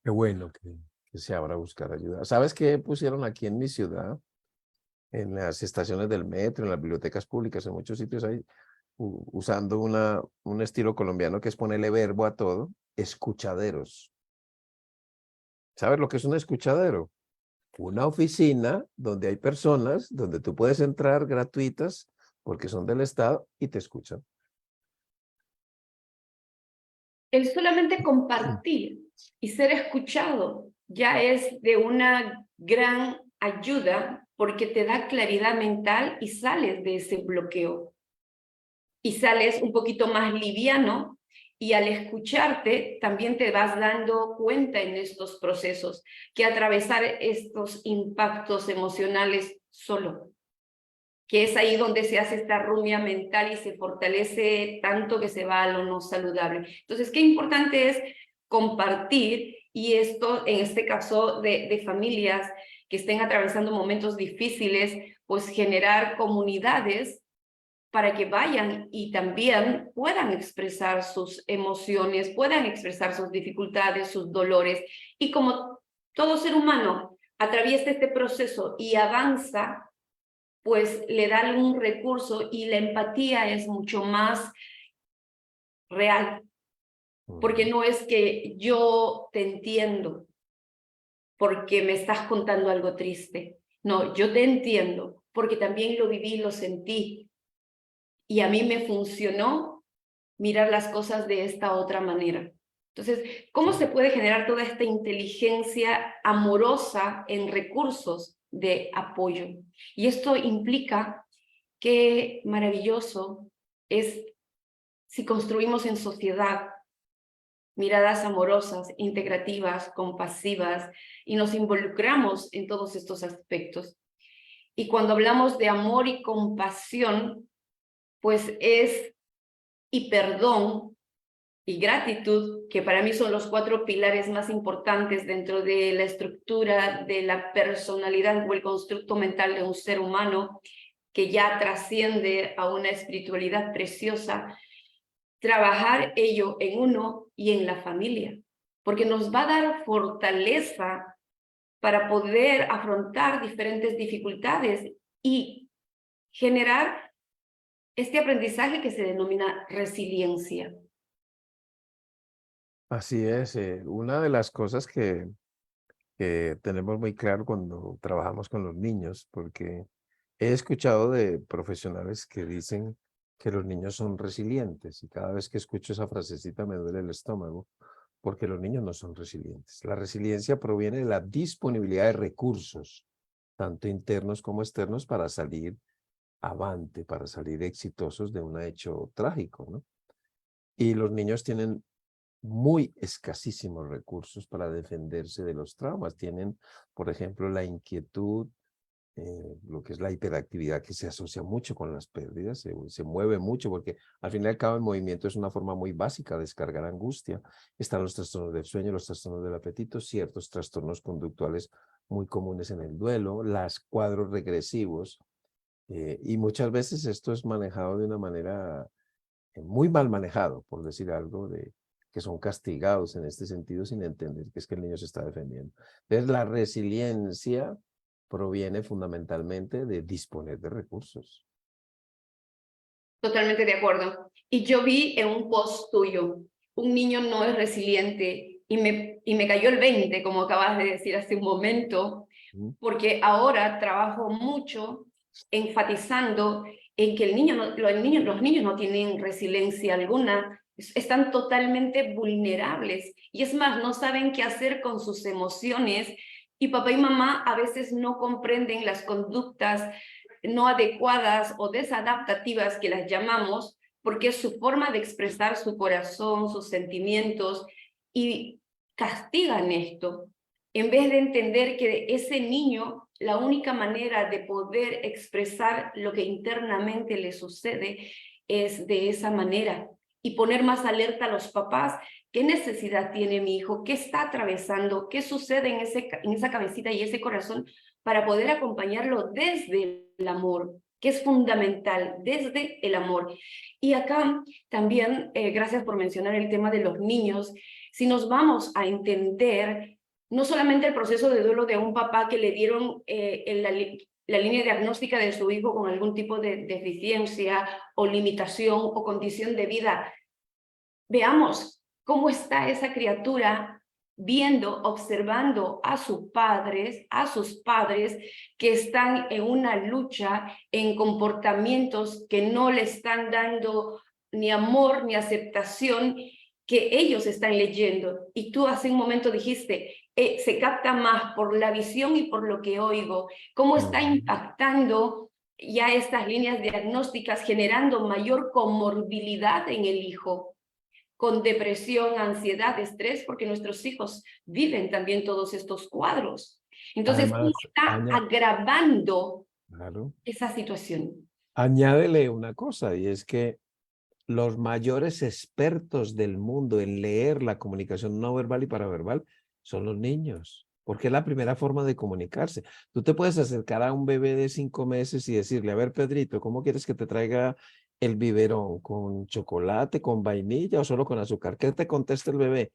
Qué bueno que se abra a buscar ayuda. ¿Sabes qué pusieron aquí en mi ciudad? En las estaciones del metro, en las bibliotecas públicas, en muchos sitios hay, usando un estilo colombiano que es ponerle verbo a todo, escuchaderos. ¿Sabes lo que es un escuchadero? Una oficina donde hay personas, donde tú puedes entrar gratuitas porque son del Estado y te escuchan. El solamente compartir y ser escuchado ya es de una gran ayuda porque te da claridad mental y sales de ese bloqueo. Y sales un poquito más liviano y al escucharte también te vas dando cuenta en estos procesos que atravesar estos impactos emocionales solo, que es ahí donde se hace esta rumia mental y se fortalece tanto que se va a lo no saludable. Entonces, qué importante es compartir, y esto en este caso de familias que estén atravesando momentos difíciles, pues generar comunidades para que vayan y también puedan expresar sus emociones, puedan expresar sus dificultades, sus dolores. Y como todo ser humano, atraviesa este proceso y avanza, pues le da un recurso y la empatía es mucho más real, porque no es que yo te entiendo porque me estás contando algo triste. No, yo te entiendo porque también lo viví, lo sentí y a mí me funcionó mirar las cosas de esta otra manera. Entonces, ¿cómo se puede generar toda esta inteligencia amorosa en recursos de apoyo? Y esto implica qué maravilloso es si construimos en sociedad miradas amorosas, integrativas, compasivas, y nos involucramos en todos estos aspectos. Y cuando hablamos de amor y compasión, pues es y perdón y gratitud, que para mí son los 4 pilares más importantes dentro de la estructura de la personalidad o el constructo mental de un ser humano, que ya trasciende a una espiritualidad preciosa, trabajar ello en uno y en la familia, porque nos va a dar fortaleza para poder afrontar diferentes dificultades y generar este aprendizaje que se denomina resiliencia. Así es, una de las cosas que tenemos muy claro cuando trabajamos con los niños, porque he escuchado de profesionales que dicen que los niños son resilientes y cada vez que escucho esa frasecita me duele el estómago, porque los niños no son resilientes. La resiliencia proviene de la disponibilidad de recursos, tanto internos como externos, para salir avante, para salir exitosos de un hecho trágico, ¿no? Y los niños tienen muy escasísimos recursos para defenderse de los traumas. Tienen, por ejemplo, la inquietud, lo que es la hiperactividad, que se asocia mucho con las pérdidas, se mueve mucho, porque al fin y al cabo el movimiento es una forma muy básica de descargar angustia. Están los trastornos del sueño, los trastornos del apetito, ciertos trastornos conductuales muy comunes en el duelo, los cuadros regresivos, y muchas veces esto es manejado de una manera muy mal manejado, por decir algo, de que son castigados en este sentido sin entender que es que el niño se está defendiendo. Entonces, la resiliencia proviene fundamentalmente de disponer de recursos. Totalmente de acuerdo. Y yo vi en un post tuyo, un niño no es resiliente y me cayó el 20, como acabas de decir hace un momento, ¿Mm? porque ahora trabajo mucho enfatizando en que los niños no tienen resiliencia alguna, están totalmente vulnerables y es más, no saben qué hacer con sus emociones y papá y mamá a veces no comprenden las conductas no adecuadas o desadaptativas que las llamamos, porque es su forma de expresar su corazón, sus sentimientos, y castigan esto, en vez de entender que ese niño, la única manera de poder expresar lo que internamente le sucede es de esa manera, y poner más alerta a los papás. ¿Qué necesidad tiene mi hijo? ¿Qué está atravesando? ¿Qué sucede en esa cabecita y ese corazón? Para poder acompañarlo desde el amor, que es fundamental, desde el amor. Y acá también, gracias por mencionar el tema de los niños, si nos vamos a entender no solamente el proceso de duelo de un papá que le dieron la línea diagnóstica de su hijo con algún tipo de deficiencia o limitación o condición de vida, veamos cómo está esa criatura viendo, observando a sus padres que están en una lucha, en comportamientos que no le están dando ni amor ni aceptación, que ellos están leyendo. Y tú hace un momento dijiste, se capta más por la visión y por lo que oigo, cómo está impactando ya estas líneas diagnósticas, generando mayor comorbilidad en el hijo, con depresión, ansiedad, estrés, porque nuestros hijos viven también todos estos cuadros. Entonces, ¿cómo Además, está agravando claro, esa situación? añádele una cosa, y es que los mayores expertos del mundo en leer la comunicación no verbal y paraverbal son los niños, porque es la primera forma de comunicarse. Tú te puedes acercar a un bebé de 5 meses y decirle, a ver, Pedrito, ¿cómo quieres que te traiga el biberón? ¿Con chocolate, con vainilla o solo con azúcar? ¿Qué te contesta el bebé?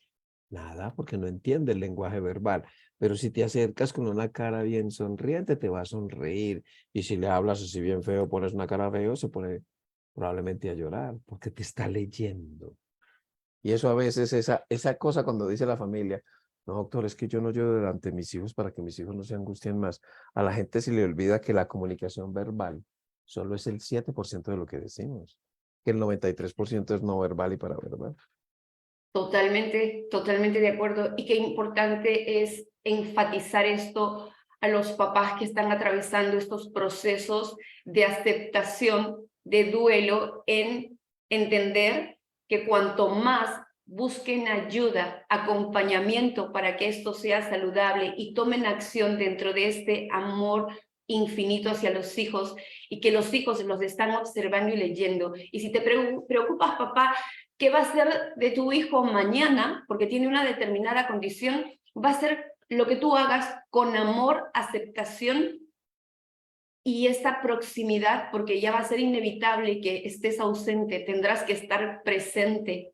Nada, porque no entiende el lenguaje verbal. Pero si te acercas con una cara bien sonriente, te va a sonreír. Y si le hablas así bien feo, pones una cara feo, se pone probablemente a llorar, porque te está leyendo. Y eso a veces, esa cosa cuando dice la familia, no, doctor, es que yo no lloro delante de mis hijos para que mis hijos no se angustien más. A la gente se le olvida que la comunicación verbal solo es el 7% de lo que decimos, que el 93% es no verbal y paraverbal. Totalmente, totalmente de acuerdo. Y qué importante es enfatizar esto a los papás que están atravesando estos procesos de aceptación, de duelo, en entender que cuanto más busquen ayuda, acompañamiento para que esto sea saludable y tomen acción dentro de este amor infinito hacia los hijos y que los hijos los están observando y leyendo. Y si te preocupas, papá, ¿qué va a ser de tu hijo mañana? Porque tiene una determinada condición, va a ser lo que tú hagas con amor, aceptación y esta proximidad, porque ya va a ser inevitable que estés ausente, tendrás que estar presente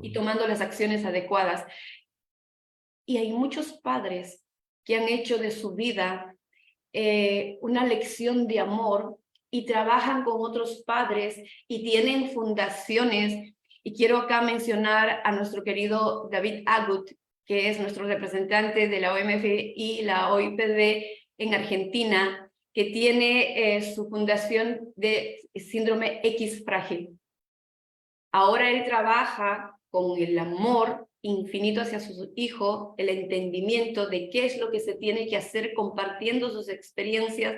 y tomando las acciones adecuadas. Y hay muchos padres que han hecho de su vida una lección de amor y trabajan con otros padres y tienen fundaciones. Y quiero acá mencionar a nuestro querido David Agut, que es nuestro representante de la OMF y la OIPD en Argentina, que tiene su fundación de síndrome X frágil. Ahora él trabaja con el amor infinito hacia su hijo, el entendimiento de qué es lo que se tiene que hacer, compartiendo sus experiencias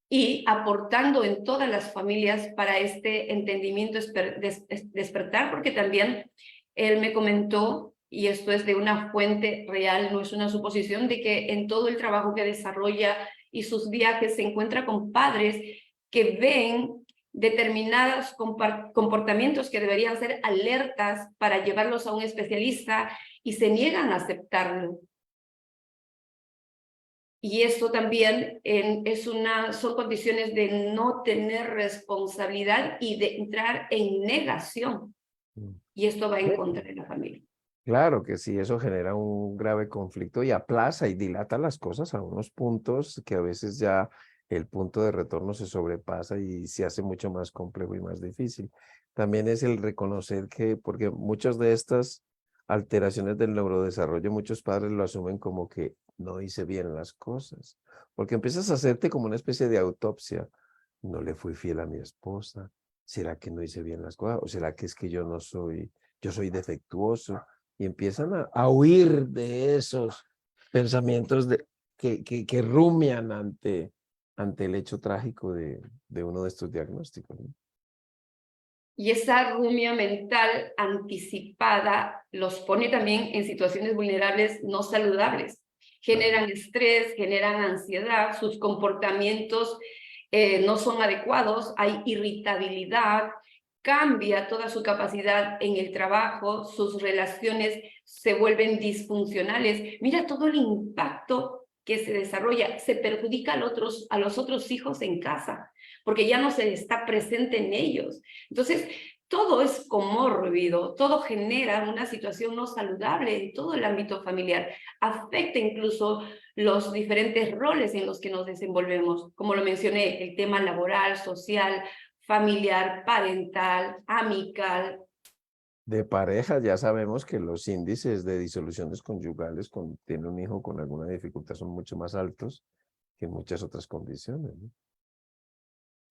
y aportando en todas las familias para este entendimiento despertar, porque también él me comentó, y esto es de una fuente real, no es una suposición, de que en todo el trabajo que desarrolla y sus viajes se encuentra con padres que ven determinados comportamientos que deberían ser alertas para llevarlos a un especialista y se niegan a aceptarlo. Y esto también son condiciones de no tener responsabilidad y de entrar en negación. Y esto va en contra de la familia. Claro que sí, eso genera un grave conflicto y aplaza y dilata las cosas a unos puntos que a veces ya el punto de retorno se sobrepasa y se hace mucho más complejo y más difícil. También es el reconocer que, porque muchas de estas alteraciones del neurodesarrollo, muchos padres lo asumen como que no hice bien las cosas, porque empiezas a hacerte como una especie de autopsia. No le fui fiel a mi esposa. ¿Será que no hice bien las cosas? ¿O será que es que yo soy defectuoso? Y empiezan a huir de esos pensamientos que rumian ante el hecho trágico de uno de estos diagnósticos, ¿no? Y esa rumia mental anticipada los pone también en situaciones vulnerables no saludables. Generan estrés, generan ansiedad, sus comportamientos no son adecuados, hay irritabilidad, cambia toda su capacidad en el trabajo, sus relaciones se vuelven disfuncionales. Mira todo el impacto que se desarrolla, se perjudica a los otros hijos en casa, porque ya no se está presente en ellos. Entonces, todo es comórbido, todo genera una situación no saludable en todo el ámbito familiar, afecta incluso los diferentes roles en los que nos desenvolvemos, como lo mencioné, el tema laboral, social, familiar, parental, amical. De pareja ya sabemos que los índices de disoluciones conyugales cuando tiene un hijo con alguna dificultad son mucho más altos que en muchas otras condiciones, ¿no?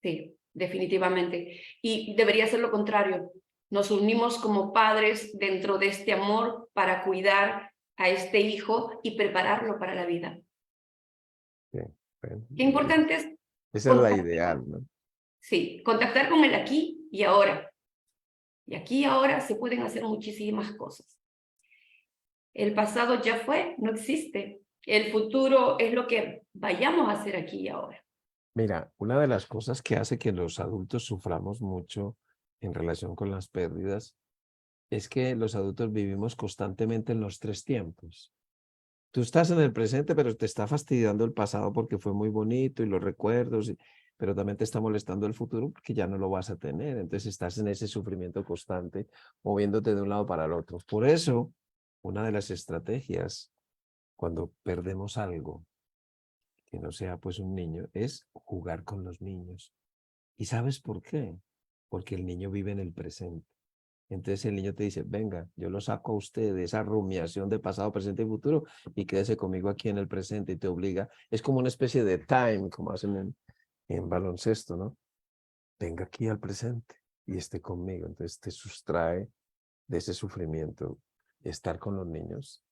Sí, definitivamente. Y debería ser lo contrario. Nos unimos como padres dentro de este amor para cuidar a este hijo y prepararlo para la vida. Sí, bueno, Qué importante es esa es la contactar, ideal, ¿no? sí, contactar con el aquí y ahora. Y aquí y ahora se pueden hacer muchísimas cosas. El pasado ya fue, no existe. El futuro es lo que vayamos a hacer aquí y ahora. Mira, una de las cosas que hace que los adultos suframos mucho en relación con las pérdidas es que los adultos vivimos constantemente en los tres tiempos. Tú estás en el presente, pero te está fastidiando el pasado porque fue muy bonito y los recuerdos, pero también te está molestando el futuro porque ya no lo vas a tener. Entonces estás en ese sufrimiento constante, moviéndote de un lado para el otro. Por eso una de las estrategias cuando perdemos algo, que no sea pues un niño, es jugar con los niños. ¿Y sabes por qué? Porque el niño vive en el presente. Entonces el niño te dice, venga, yo lo saco a usted de esa rumiación de pasado, presente y futuro y quédese conmigo aquí en el presente y te obliga. Es como una especie de time, como hacen en baloncesto, ¿no? Venga aquí al presente y esté conmigo. Entonces te sustrae de ese sufrimiento. Estar con los niños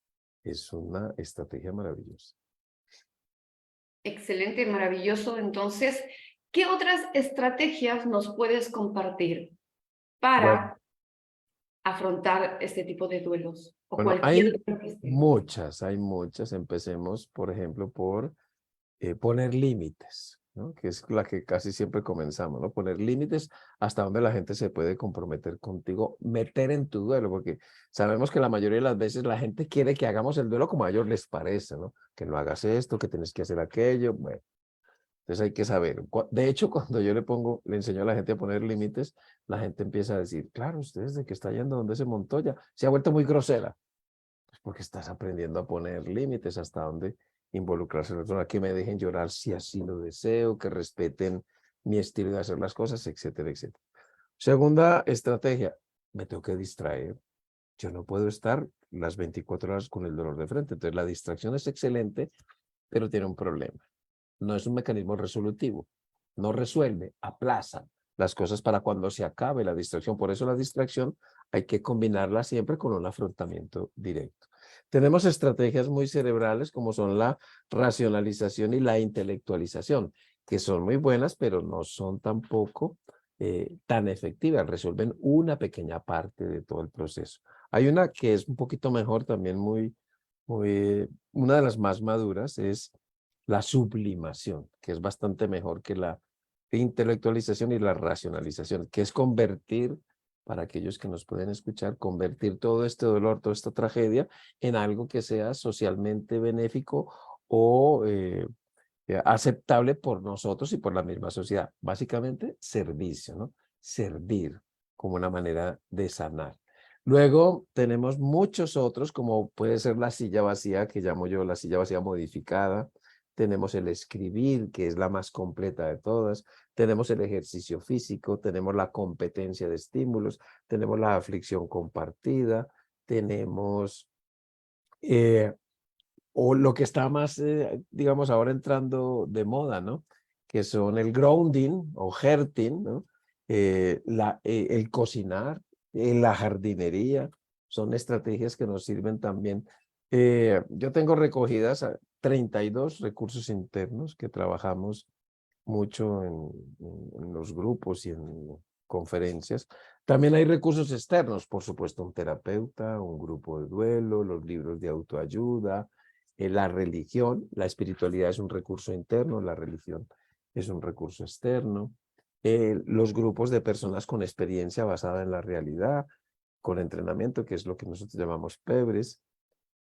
es una estrategia maravillosa. Excelente, maravilloso. Entonces, ¿qué otras estrategias nos puedes compartir Bueno, para afrontar este tipo de duelos o bueno, cualquier duelo que esté? hay muchas. Empecemos, por ejemplo, por poner límites, ¿no? Que es la que casi siempre comenzamos, ¿no? Poner límites hasta donde la gente se puede comprometer contigo, meter en tu duelo, porque sabemos que la mayoría de las veces la gente quiere que hagamos el duelo como a ellos les parece, ¿no? Que no hagas esto, que tienes que hacer aquello, bueno. Entonces hay que saber. De hecho, cuando yo le enseño a la gente a poner límites, la gente empieza a decir, claro, usted desde que está yendo donde se Montoya, se ha vuelto muy grosera. Pues porque estás aprendiendo a poner límites hasta dónde involucrarse en la persona, que me dejen llorar si así lo deseo, que respeten mi estilo de hacer las cosas, etcétera, etcétera. Segunda estrategia, me tengo que distraer. Yo no puedo estar las 24 horas con el dolor de frente. Entonces la distracción es excelente, pero tiene un problema. No es un mecanismo resolutivo. No resuelve, aplaza las cosas para cuando se acabe la distracción. Por eso la distracción hay que combinarla siempre con un afrontamiento directo. Tenemos estrategias muy cerebrales como son la racionalización y la intelectualización, que son muy buenas, pero no son tampoco tan efectivas. Resuelven una pequeña parte de todo el proceso. Hay una que es un poquito mejor, también una de las más maduras es la sublimación, que es bastante mejor que la intelectualización y la racionalización, que es convertir, para aquellos que nos pueden escuchar, convertir todo este dolor, toda esta tragedia en algo que sea socialmente benéfico o aceptable por nosotros y por la misma sociedad. Básicamente, servicio, ¿no? Servir como una manera de sanar. Luego tenemos muchos otros, como puede ser la silla vacía, que llamo yo la silla vacía modificada. Tenemos el escribir, que es la más completa de todas. Tenemos el ejercicio físico, tenemos la competencia de estímulos, tenemos la aflicción compartida, tenemos o lo que está más, digamos, ahora entrando de moda, ¿no? Que son el grounding o herting, ¿no? El cocinar, la jardinería, son estrategias que nos sirven también. Yo tengo recogidas 32 recursos internos que trabajamos mucho en los grupos y en conferencias. También hay recursos externos, por supuesto, un terapeuta, un grupo de duelo, los libros de autoayuda, la religión, la espiritualidad es un recurso interno, la religión es un recurso externo, los grupos de personas con experiencia basada en la realidad, con entrenamiento, que es lo que nosotros llamamos PEBRES.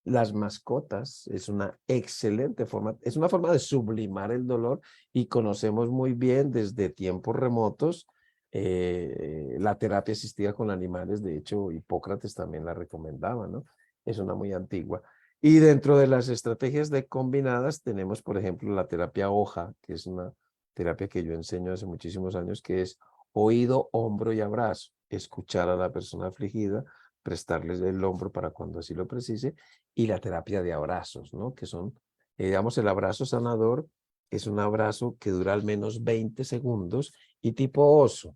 Las mascotas es una excelente forma, es una forma de sublimar el dolor y conocemos muy bien desde tiempos remotos la terapia asistida con animales. De hecho, Hipócrates también la recomendaba, ¿no? Es una muy antigua. Y dentro de las estrategias de combinadas tenemos, por ejemplo, la terapia hoja, que es una terapia que yo enseño hace muchísimos años, que es oído, hombro y abrazo. Escuchar a la persona afligida, prestarles el hombro para cuando así lo precise, y la terapia de abrazos, ¿no? Que son, digamos, el abrazo sanador es un abrazo que dura al menos 20 segundos y tipo oso.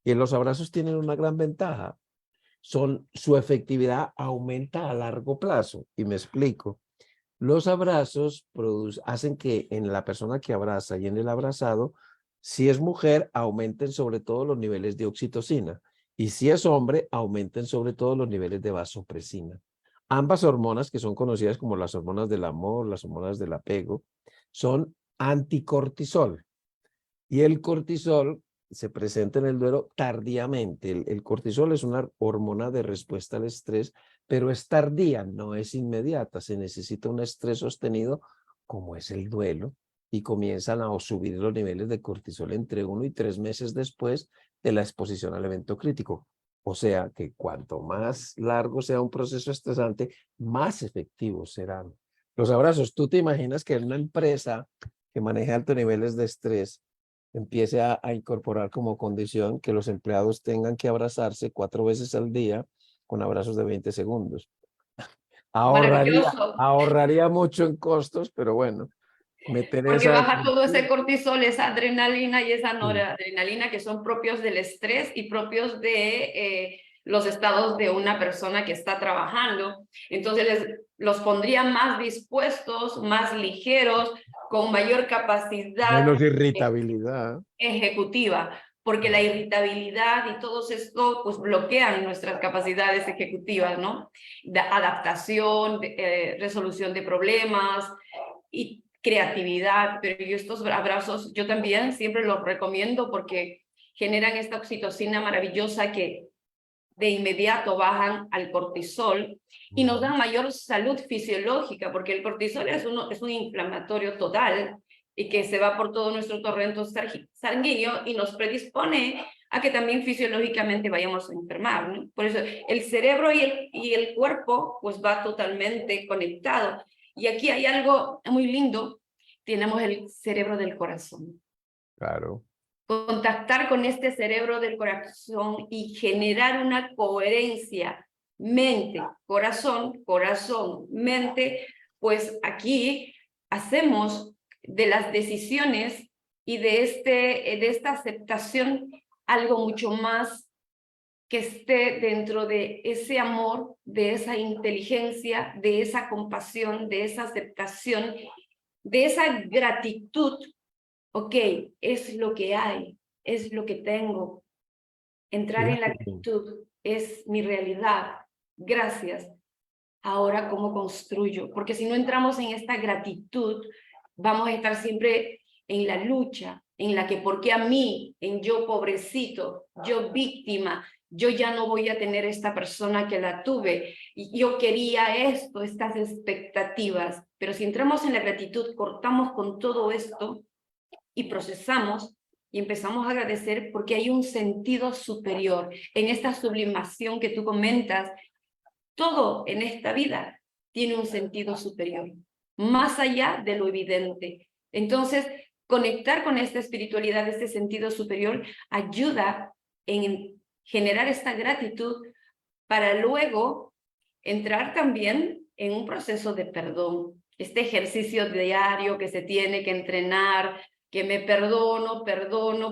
Y los abrazos tienen una gran ventaja. Su efectividad aumenta a largo plazo. Y me explico. Los abrazos hacen que en la persona que abraza y en el abrazado, si es mujer, aumenten sobre todo los niveles de oxitocina. Y si es hombre, aumenten sobre todo los niveles de vasopresina. Ambas hormonas, que son conocidas como las hormonas del amor, las hormonas del apego, son anticortisol. Y el cortisol se presenta en el duelo tardíamente. El cortisol es una hormona de respuesta al estrés, pero es tardía, no es inmediata. Se necesita un estrés sostenido, como es el duelo, y comienzan a subir los niveles de cortisol entre 1 y 3 meses después de la exposición al evento crítico. O sea que cuanto más largo sea un proceso estresante, más efectivos serán los abrazos. ¿Tú te imaginas que en una empresa que maneja altos niveles de estrés empiece a incorporar como condición que los empleados tengan que abrazarse 4 veces al día con abrazos de 20 segundos? Ahorraría, Maravilloso. ahorraría mucho en costos, pero bueno, meter Porque esa baja todo ese cultura. cortisol, esa adrenalina y esa Sí. noradrenalina que son propios del estrés y propios de los estados de una persona que está trabajando. Entonces los pondría más dispuestos, más ligeros, con mayor capacidad Menos irritabilidad. ejecutiva, porque la irritabilidad y todo esto pues bloquean nuestras capacidades ejecutivas, ¿no? De adaptación, resolución de problemas y creatividad, pero yo estos abrazos, yo también siempre los recomiendo porque generan esta oxitocina maravillosa que de inmediato bajan al cortisol y nos dan mayor salud fisiológica, porque el cortisol es un inflamatorio total y que se va por todo nuestro torrente sanguíneo y nos predispone a que también fisiológicamente vayamos a enfermar, ¿no? Por eso el cerebro y el cuerpo pues va totalmente conectado. Y aquí hay algo muy lindo, tenemos el cerebro del corazón. Claro. Contactar con este cerebro del corazón y generar una coherencia mente, corazón, corazón, mente, pues aquí hacemos de las decisiones y de esta aceptación algo mucho más que esté dentro de ese amor, de esa inteligencia, de esa compasión, de esa aceptación, de esa gratitud. Ok, es lo que hay, es lo que tengo. Entrar en la Fíjate, gratitud es mi realidad. Gracias. Ahora, ¿cómo construyo? Porque si no entramos en esta gratitud, vamos a estar siempre en la lucha, en la que, ¿por qué a mí? En yo pobrecito, yo víctima, yo ya no voy a tener esta persona que la tuve, y yo quería esto, estas expectativas. Pero si entramos en la gratitud, cortamos con todo esto y procesamos y empezamos a agradecer porque hay un sentido superior en esta sublimación que tú comentas. Todo en esta vida tiene un sentido superior, más allá de lo evidente. Entonces, conectar con esta espiritualidad, este sentido superior, ayuda en generar esta gratitud para luego entrar también en un proceso de perdón. Este ejercicio diario que se tiene que entrenar, que me perdono,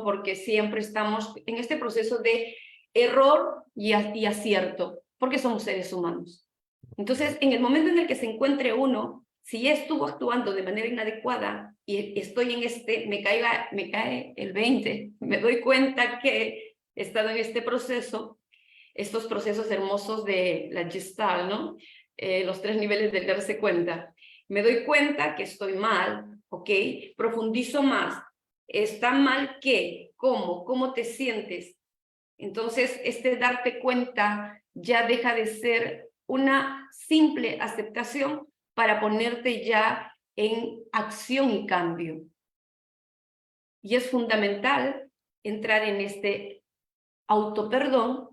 porque siempre estamos en este proceso de error y acierto, porque somos seres humanos. Entonces, en el momento en el que se encuentre uno, si ya estuvo actuando de manera inadecuada y estoy en me cae el 20, me doy cuenta que he estado en este proceso, estos procesos hermosos de la Gestalt, ¿no? Los 3 niveles del darse cuenta. Me doy cuenta que estoy mal, ¿ok? Profundizo más. ¿Está mal qué? ¿Cómo? ¿Cómo te sientes? Entonces, este darte cuenta ya deja de ser una simple aceptación para ponerte ya en acción y cambio. Y es fundamental entrar en este autoperdón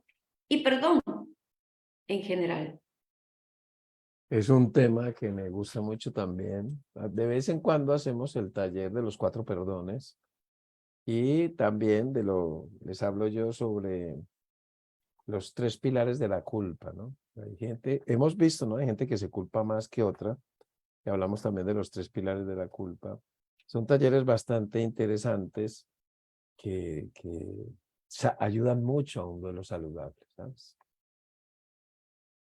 y perdón en general. es un tema que me gusta mucho también. De vez en cuando hacemos el taller de los 4 perdones y también les hablo yo sobre los 3 pilares de la culpa, ¿no? Hay gente, hemos visto, ¿no? Hay gente que se culpa más que otra, y hablamos también de los 3 pilares de la culpa. Son talleres bastante interesantes que ayudan mucho a un duelo saludable, ¿sabes?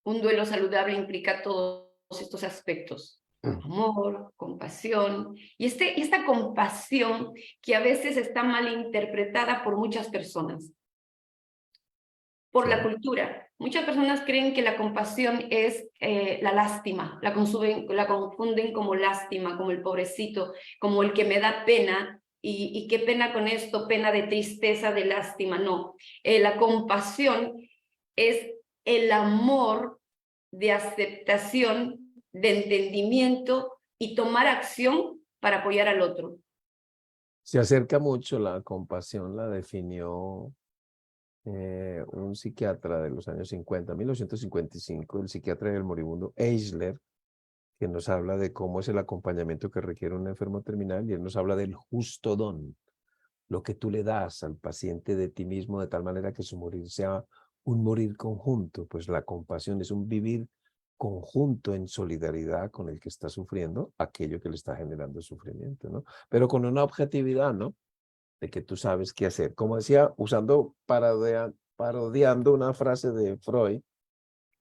Un duelo saludable implica todos estos aspectos. Amor, compasión, y esta compasión que a veces está mal interpretada por muchas personas, por la Sí. cultura. Muchas personas creen que la compasión es la lástima, la confunden como lástima, como el pobrecito, como el que me da pena, y qué pena con esto, pena de tristeza, de lástima. No, la compasión es el amor de aceptación, de entendimiento y tomar acción para apoyar al otro. Se acerca mucho la compasión, la definió un psiquiatra de los años 50, 1955, el psiquiatra del moribundo Eisler, que nos habla de cómo es el acompañamiento que requiere un enfermo terminal, y él nos habla del justo don, lo que tú le das al paciente de ti mismo de tal manera que su morir sea un morir conjunto, pues la compasión es un vivir conjunto en solidaridad con el que está sufriendo aquello que le está generando sufrimiento, ¿no? Pero con una objetividad, ¿no? De que tú sabes qué hacer. Como decía, parodiando una frase de Freud,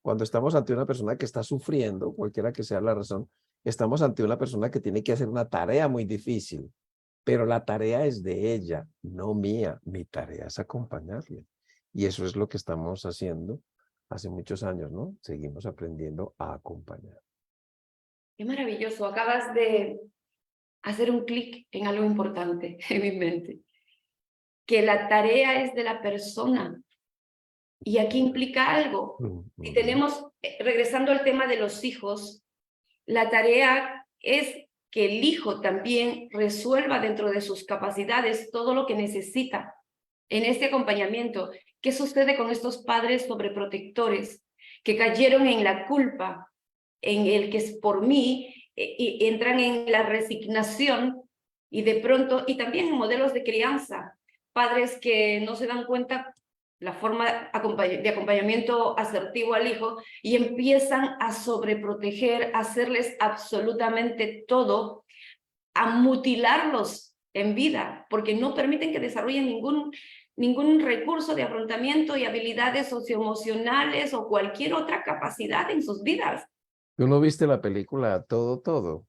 cuando estamos ante una persona que está sufriendo, cualquiera que sea la razón, estamos ante una persona que tiene que hacer una tarea muy difícil, pero la tarea es de ella, no mía. Mi tarea es acompañarle. Y eso es lo que estamos haciendo hace muchos años, ¿no? Seguimos aprendiendo a acompañar. Qué maravilloso. Acabas de hacer un clic en algo importante en mi mente. Que la tarea es de la persona. Y aquí implica algo. Si tenemos, regresando al tema de los hijos, la tarea es que el hijo también resuelva dentro de sus capacidades todo lo que necesita en este acompañamiento. ¿Qué sucede con estos padres sobreprotectores que cayeron en la culpa, en el que es por mí, y entran en la resignación y de pronto, y también en modelos de crianza, padres que no se dan cuenta la forma de acompañamiento asertivo al hijo y empiezan a sobreproteger, a hacerles absolutamente todo, a mutilarlos en vida, porque no permiten que desarrollen ningún recurso de afrontamiento y habilidades socioemocionales o cualquier otra capacidad en sus vidas. ¿Tú no viste la película Todo, Todo?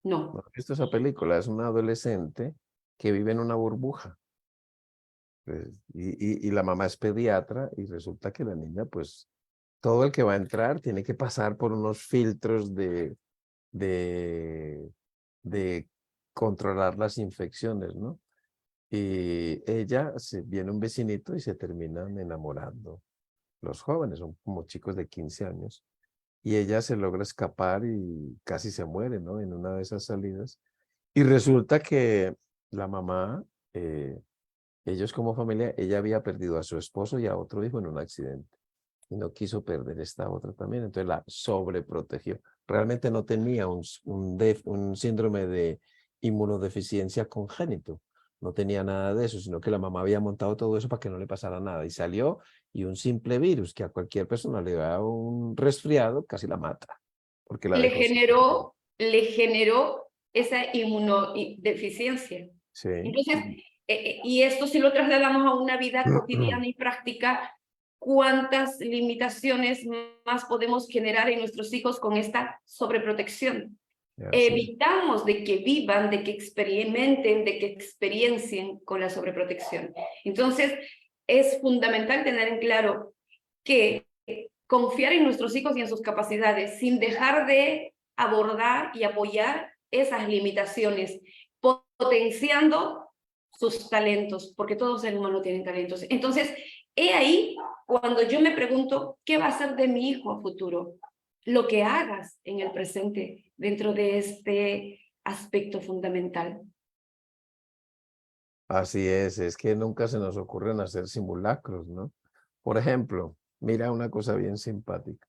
¿No No. has visto esa película? Es una adolescente que vive en una burbuja. Pues, y la mamá es pediatra y resulta que la niña, pues, todo el que va a entrar tiene que pasar por unos filtros de, de controlar las infecciones, ¿no? Y ella viene un vecinito y se terminan enamorando. Los jóvenes son como chicos de 15 años. Y ella se logra escapar y casi se muere, ¿no? En una de esas salidas. Y resulta que la mamá, ellos como familia, ella había perdido a su esposo y a otro hijo en un accidente. Y no quiso perder esta otra también, entonces la sobreprotegió. Realmente no tenía un síndrome de inmunodeficiencia congénito. No tenía nada de eso, sino que la mamá había montado todo eso para que no le pasara nada. Y salió y un simple virus que a cualquier persona le da un resfriado casi la mata, porque la Le dejó. generó, le generó esa inmunodeficiencia. Sí. Entonces, y esto si lo trasladamos a una vida cotidiana y práctica, ¿cuántas limitaciones más podemos generar en nuestros hijos con esta sobreprotección? Así es. Evitamos de que vivan, de que experimenten, de que experiencien con la sobreprotección. Entonces, es fundamental tener en claro que confiar en nuestros hijos y en sus capacidades sin dejar de abordar y apoyar esas limitaciones, potenciando sus talentos, porque todos seres humanos tienen talentos. Entonces, he ahí cuando yo me pregunto, ¿qué va a ser de mi hijo a futuro? Lo que hagas en el presente dentro de este aspecto fundamental. Así es que nunca se nos ocurren hacer simulacros, ¿no? Por ejemplo, mira una cosa bien simpática.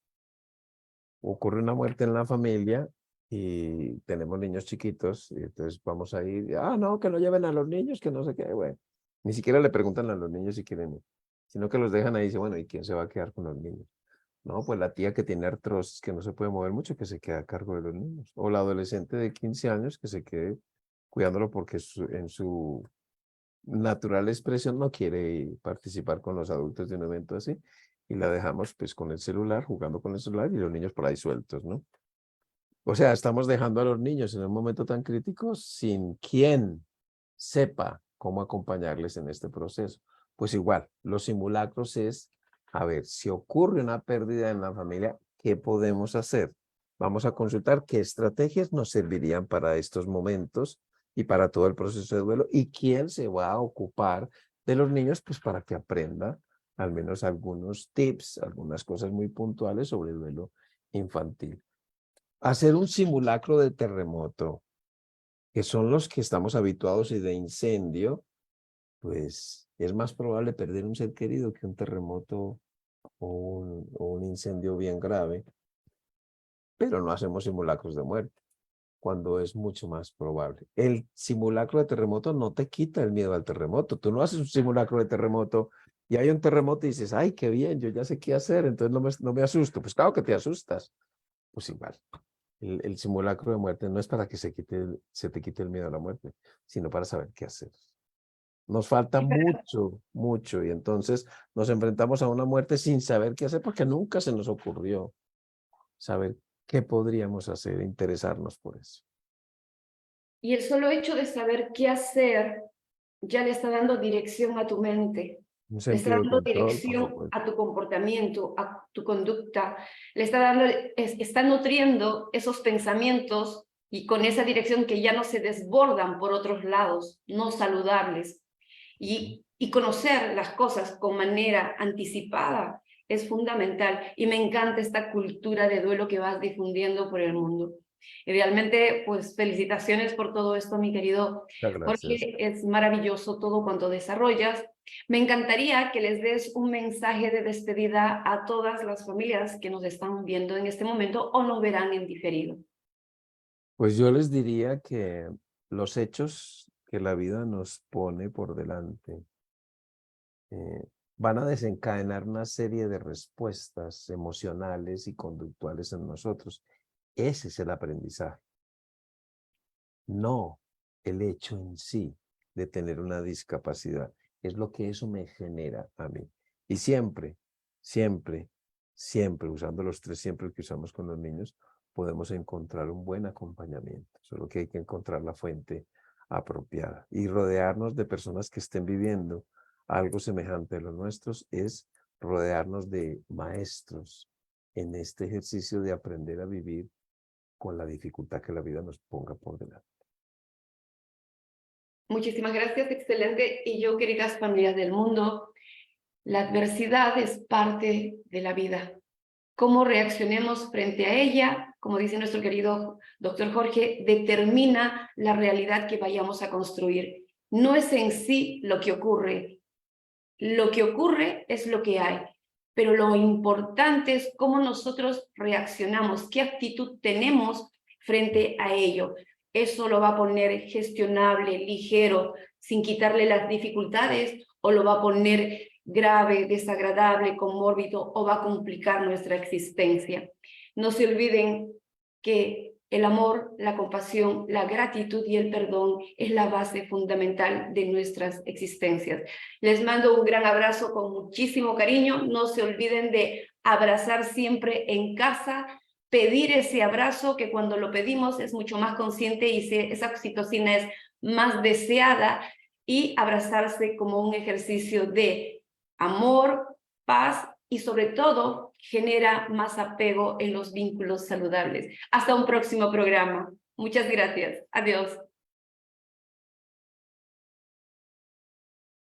Ocurre una muerte en la familia y tenemos niños chiquitos y entonces vamos a ir, no, que no lleven a los niños, que no sé qué, bueno. Ni siquiera le preguntan a los niños si quieren ir, sino que los dejan ahí y dicen, bueno, ¿y quién se va a quedar con los niños? No, pues la tía que tiene artrosis, que no se puede mover mucho, que se queda a cargo de los niños. O la adolescente de 15 años que se quede cuidándolo porque en su natural expresión no quiere participar con los adultos de un evento así. Y la dejamos pues con el celular, jugando con el celular y los niños por ahí sueltos, ¿no? O sea, estamos dejando a los niños en un momento tan crítico sin quien sepa cómo acompañarles en este proceso. Pues igual, los simulacros es, a ver, si ocurre una pérdida en la familia, ¿qué podemos hacer? Vamos a consultar qué estrategias nos servirían para estos momentos y para todo el proceso de duelo y quién se va a ocupar de los niños, pues para que aprenda al menos algunos tips, algunas cosas muy puntuales sobre el duelo infantil. Hacer un simulacro de terremoto, que son los que estamos habituados y de incendio, pues es más probable perder un ser querido que un terremoto o un incendio bien grave, pero no hacemos simulacros de muerte, cuando es mucho más probable. El simulacro de terremoto no te quita el miedo al terremoto. Tú no haces un simulacro de terremoto y hay un terremoto y dices, ay, qué bien, yo ya sé qué hacer, entonces no me asusto. Pues claro que te asustas. Pues igual. El simulacro de muerte no es para que se te quite el miedo a la muerte, sino para saber qué hacer. Nos falta mucho, mucho, y entonces nos enfrentamos a una muerte sin saber qué hacer porque nunca se nos ocurrió saber qué podríamos hacer, interesarnos por eso. Y el solo hecho de saber qué hacer ya le está dando dirección a tu mente, Un le está sentido de dando control, por dirección supuesto. a tu comportamiento, a tu conducta, le está dando, está nutriendo esos pensamientos y con esa dirección que ya no se desbordan por otros lados, no saludables. Y conocer las cosas con manera anticipada es fundamental. Y me encanta esta cultura de duelo que vas difundiendo por el mundo. Y realmente, pues felicitaciones por todo esto, mi querido Muchas gracias. Jorge. Es maravilloso todo cuanto desarrollas. Me encantaría que les des un mensaje de despedida a todas las familias que nos están viendo en este momento o nos verán en diferido. Pues yo les diría que los hechos que la vida nos pone por delante van a desencadenar una serie de respuestas emocionales y conductuales en nosotros. Ese es el aprendizaje, no el hecho en sí de tener una discapacidad. Es lo que eso me genera a mí. Y siempre, siempre, siempre, usando los tres siempre que usamos con los niños, podemos encontrar un buen acompañamiento. Solo que hay que encontrar la fuente apropiada y rodearnos de personas que estén viviendo algo semejante a los nuestros es rodearnos de maestros en este ejercicio de aprender a vivir con la dificultad que la vida nos ponga por delante. Muchísimas gracias, excelente. Y yo, queridas familias del mundo, la adversidad es parte de la vida. Cómo reaccionemos frente a ella, como dice nuestro querido doctor Jorge, determina la realidad que vayamos a construir. No es en sí lo que ocurre es lo que hay, pero lo importante es cómo nosotros reaccionamos, qué actitud tenemos frente a ello. Eso lo va a poner gestionable, ligero, sin quitarle las dificultades, o lo va a poner grave, desagradable, conmórbido, o va a complicar nuestra existencia. No se olviden que el amor, la compasión, la gratitud y el perdón es la base fundamental de nuestras existencias. Les mando un gran abrazo con muchísimo cariño. No se olviden de abrazar siempre en casa, pedir ese abrazo que cuando lo pedimos es mucho más consciente y esa oxitocina es más deseada, y abrazarse como un ejercicio de amor, paz y sobre todo genera más apego en los vínculos saludables. Hasta un próximo programa. Muchas gracias. Adiós.